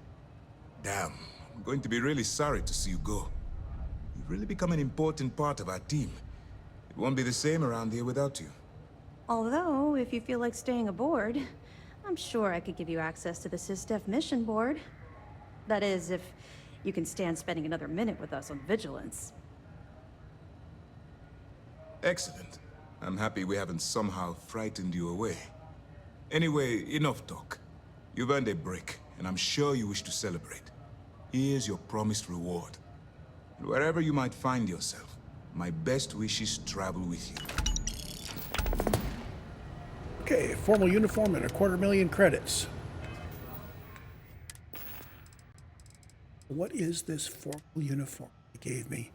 Damn, I'm going to be really sorry to see you go. You've really become an important part of our team. It won't be the same around here without you. Although, if you feel like staying aboard, I'm sure I could give you access to the SysDef mission board. That is, if you can stand spending another minute with us on Vigilance. Excellent. I'm happy we haven't somehow frightened you away. Anyway, enough talk. You've earned a break, and I'm sure you wish to celebrate. Here's your promised reward. And wherever you might find yourself, my best wishes travel with you. Okay, formal uniform and 250,000 credits. What is this formal uniform they gave me?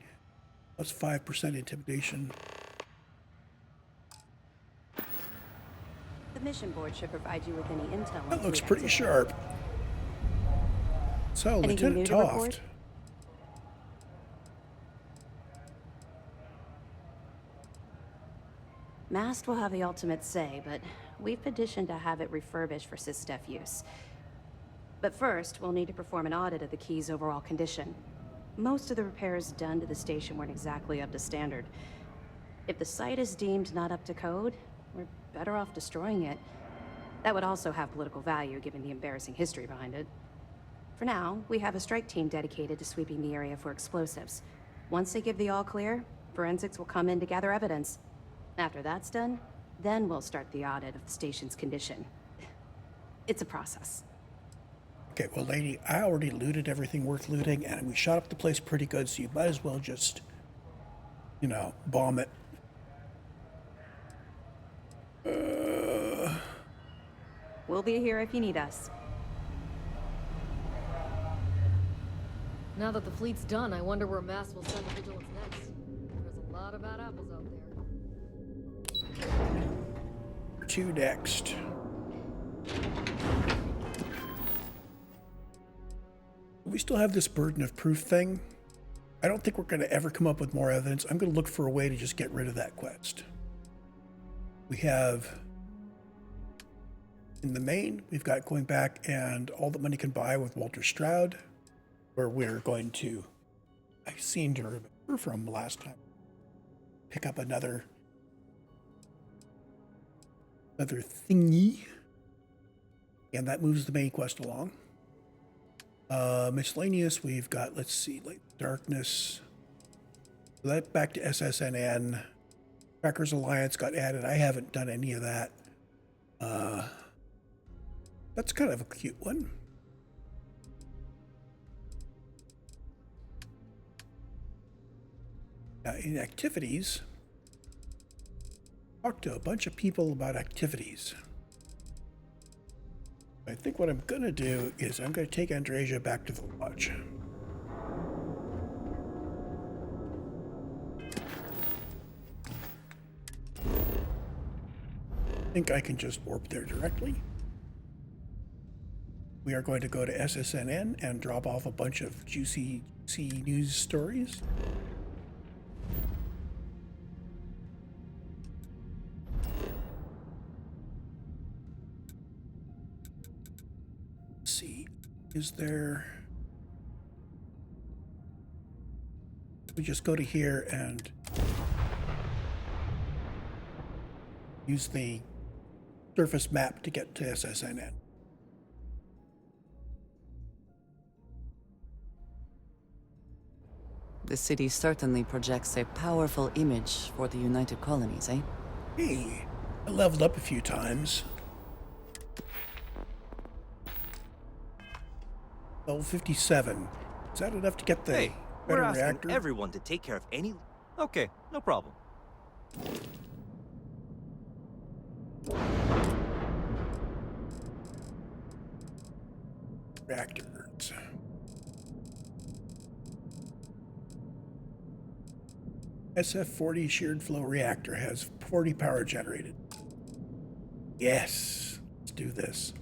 Plus 5% intimidation. The mission board should provide you with any intel. That looks pretty sharp. So, Anything Lieutenant new to report? Toft. Mast will have the ultimate say, but we've petitioned to have it refurbished for SysDef use. But first, we'll need to perform an audit of the key's overall condition. Most of the repairs done to the station weren't exactly up to standard. If the site is deemed not up to code, we're better off destroying it. That would also have political value, given the embarrassing history behind it. For now, we have a strike team dedicated to sweeping the area for explosives. Once they give the all clear, forensics will come in to gather evidence. After that's done, then we'll start the audit of the station's condition. It's a process. Okay, well, lady, I already looted everything worth looting, and we shot up the place pretty good, so you might as well just, you know, bomb it. We'll be here if you need us. Now that the fleet's done, I wonder where Mass will send the Vigilance next. There's a lot of bad apples out there. To next. We still have this burden of proof thing. I don't think we're going to ever come up with more evidence. I'm going to look for a way to just get rid of that quest. We have, in the main, we've got going back and all that money can buy with Walter Stroud, where we're going to, I seem to remember from last time, pick up another thingy, and that moves the main quest along. Miscellaneous, we've got, let's see, like Darkness. So that back to SSNN. Crackers Alliance got added. I haven't done any of that. That's kind of a cute one. Now, in activities, talk to a bunch of people about activities. I think what I'm going to do is I'm going to take Andreja back to the lodge. I think I can just warp there directly. We are going to go to SSNN and drop off a bunch of juicy news stories. Is there... We just go to here and use the surface map to get to SSNN. The city certainly projects a powerful image for the United Colonies, eh? Hey, I leveled up a few times. Level 57. Is that enough to get the hey, better we're asking reactor? everyone to take care of any... Okay, no problem. Reactors. SF-40 sheared flow reactor has 40 power generated. Yes, let's do this.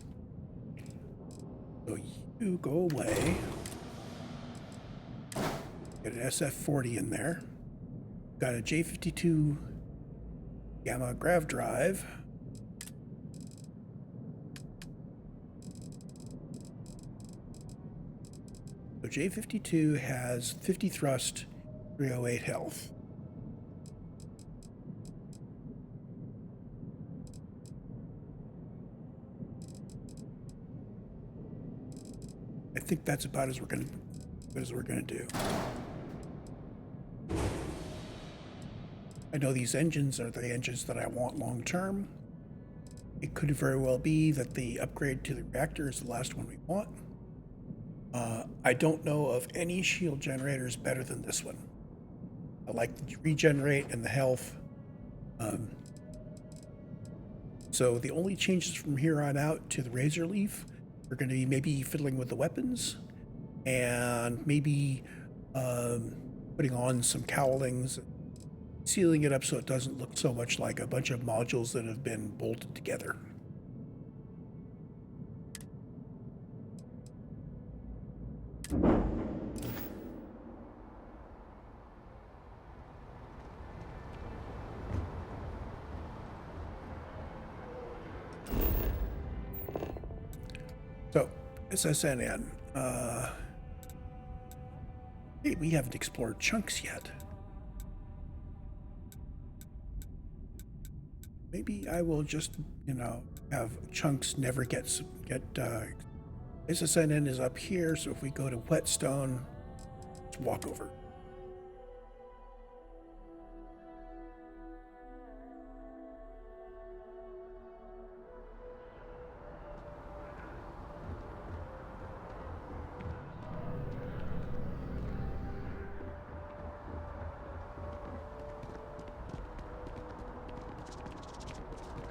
So you go away. Get an SF-40 in there. Got a J52 gamma grav drive. So J52 has 50 thrust, 308 health. I think that's about as we're gonna do. I know these engines are the engines that I want long term. It could very well be that the upgrade to the reactor is the last one we want. I don't know of any shield generators better than this one. I like the regenerate and the health. So the only changes from here on out to the Razorleaf are going to be maybe fiddling with the weapons and maybe putting on some cowlings, sealing it up so it doesn't look so much like a bunch of modules that have been bolted together. SSNN. Hey, we haven't explored chunks yet. Maybe I will just, have chunks never get SSNN is up here, so if we go to Whetstone, let's walk over.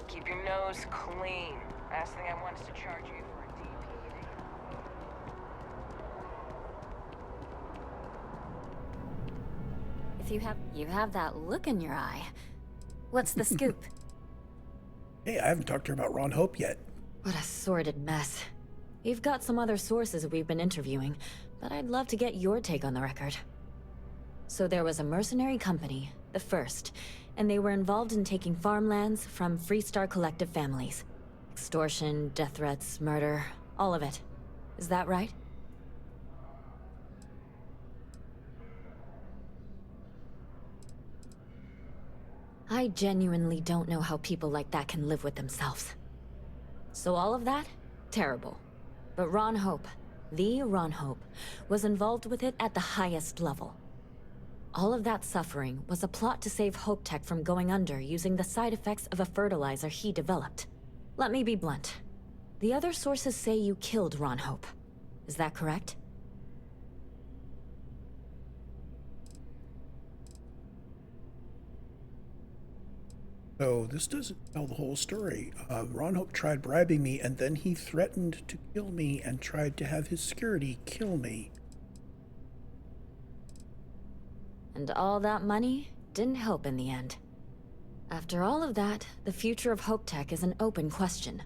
Keep your nose clean. Last thing I want is to charge you for a DP. If you have that look in your eye. What's the scoop? Hey, I haven't talked to her about Ron Hope yet. What a sordid mess. We've got some other sources we've been interviewing, but I'd love to get your take on the record. So there was a mercenary company, the First, and they were involved in taking farmlands from Freestar Collective families. Extortion, death threats, murder, all of it. Is that right? I genuinely don't know how people like that can live with themselves. So all of that? Terrible. But Ron Hope, the Ron Hope, was involved with it at the highest level. All of that suffering was a plot to save Hope Tech from going under using the side effects of a fertilizer he developed. Let me be blunt. The other sources say you killed Ron Hope. Is that correct? So this doesn't tell the whole story. Ron Hope tried bribing me, and then he threatened to kill me and tried to have his security kill me. And all that money didn't help in the end. After all of that, the future of Hope Tech is an open question.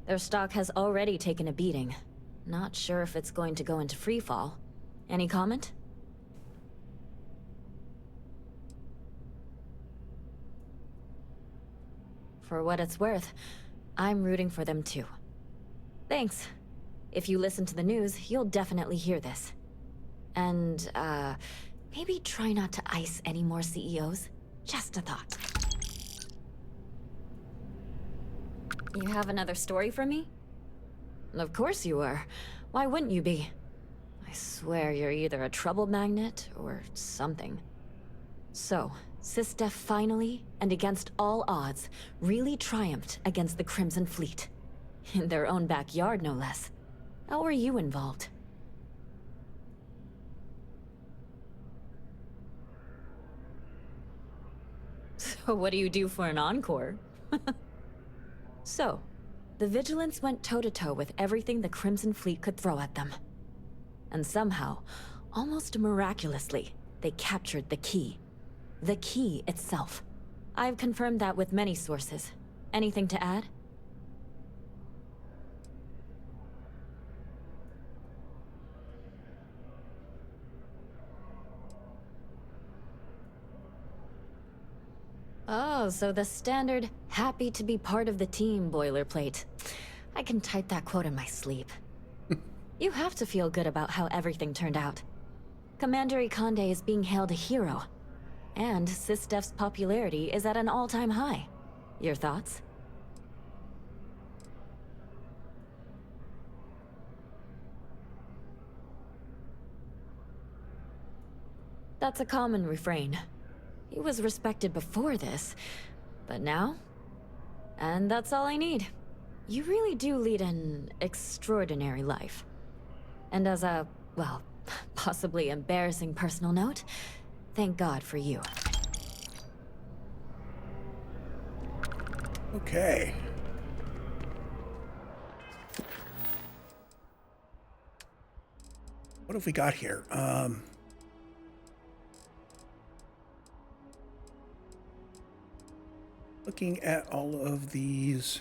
Their stock has already taken a beating. Not sure if it's going to go into freefall. Any comment? For what it's worth, I'm rooting for them too. Thanks. If you listen to the news, you'll definitely hear this. And, maybe try not to ice any more CEOs. Just a thought. You have another story for me? Of course you are. Why wouldn't you be? I swear you're either a trouble magnet or something. So, SysDef finally, and against all odds, really triumphed against the Crimson Fleet. In their own backyard, no less. How were you involved? So what do you do for an encore? So, the Vigilance went toe-to-toe with everything the Crimson Fleet could throw at them. And somehow, almost miraculously, they captured the key. The key itself. I've confirmed that with many sources. Anything to add? Oh, so the standard happy to be part of the team boilerplate. I can type that quote in my sleep. You have to feel good about how everything turned out. Commander Ikande is being hailed a hero. And SysDef's popularity is at an all-time high. Your thoughts? That's a common refrain. He was respected before this, but now? And that's all I need. You really do lead an extraordinary life. And as a, well, possibly embarrassing personal note, thank God for you. Okay. What have we got here? Looking at all of these.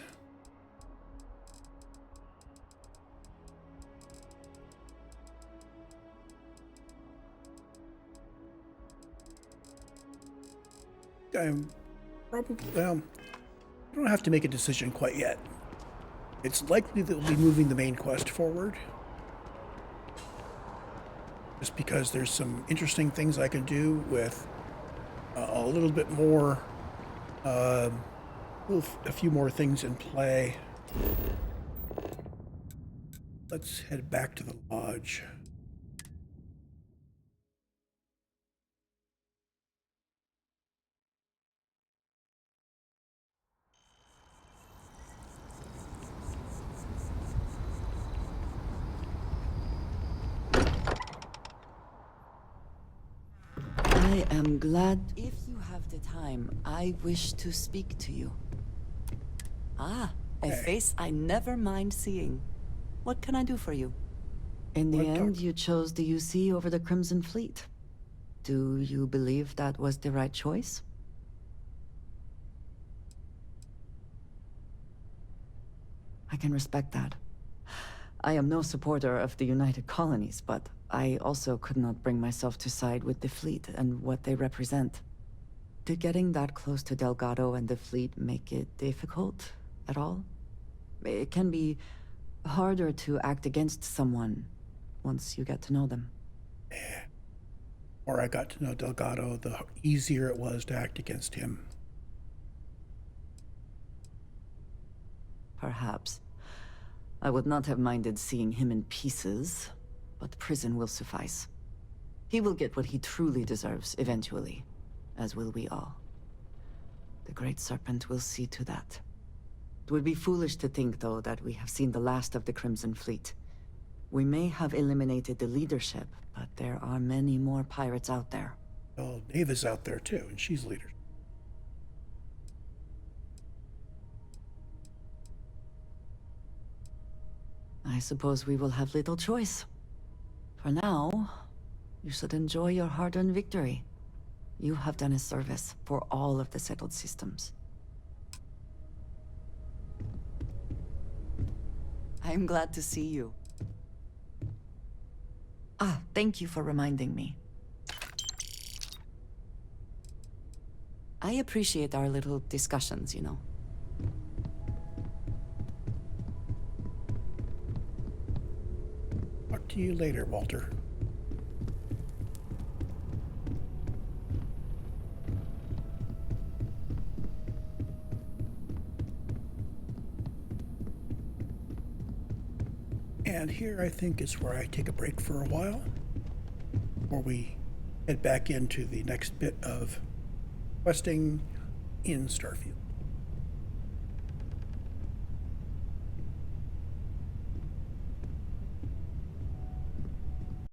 I'm probably, well, I don't have to make a decision quite yet. It's likely that we'll be moving the main quest forward. Just because there's some interesting things I can do with a little bit more, a few more things in play. Let's head back to the lodge. I am glad. If you have the time, I wish to speak to you. Ah, a face I never mind seeing. What can I do for you? In the end, you chose the UC over the Crimson Fleet. Do you believe that was the right choice? I can respect that. I am no supporter of the United Colonies, but I also could not bring myself to side with the fleet and what they represent. Did getting that close to Delgado and the fleet make it difficult at all? It can be harder to act against someone once you get to know them. The more I got to know Delgado, the easier it was to act against him. Perhaps. I would not have minded seeing him in pieces, but prison will suffice. He will get what he truly deserves eventually, as will we all. The Great Serpent will see to that. It would be foolish to think, though, that we have seen the last of the Crimson Fleet. We may have eliminated the leadership, but there are many more pirates out there. Well, Neva's out there too, and she's leader. I suppose we will have little choice. For now, you should enjoy your hard-earned victory. You have done a service for all of the settled systems. I am glad to see you. Ah, thank you for reminding me. I appreciate our little discussions, you know. Talk to you later, Walter. And here, I think, is where I take a break for a while, before we head back into the next bit of questing in Starfield.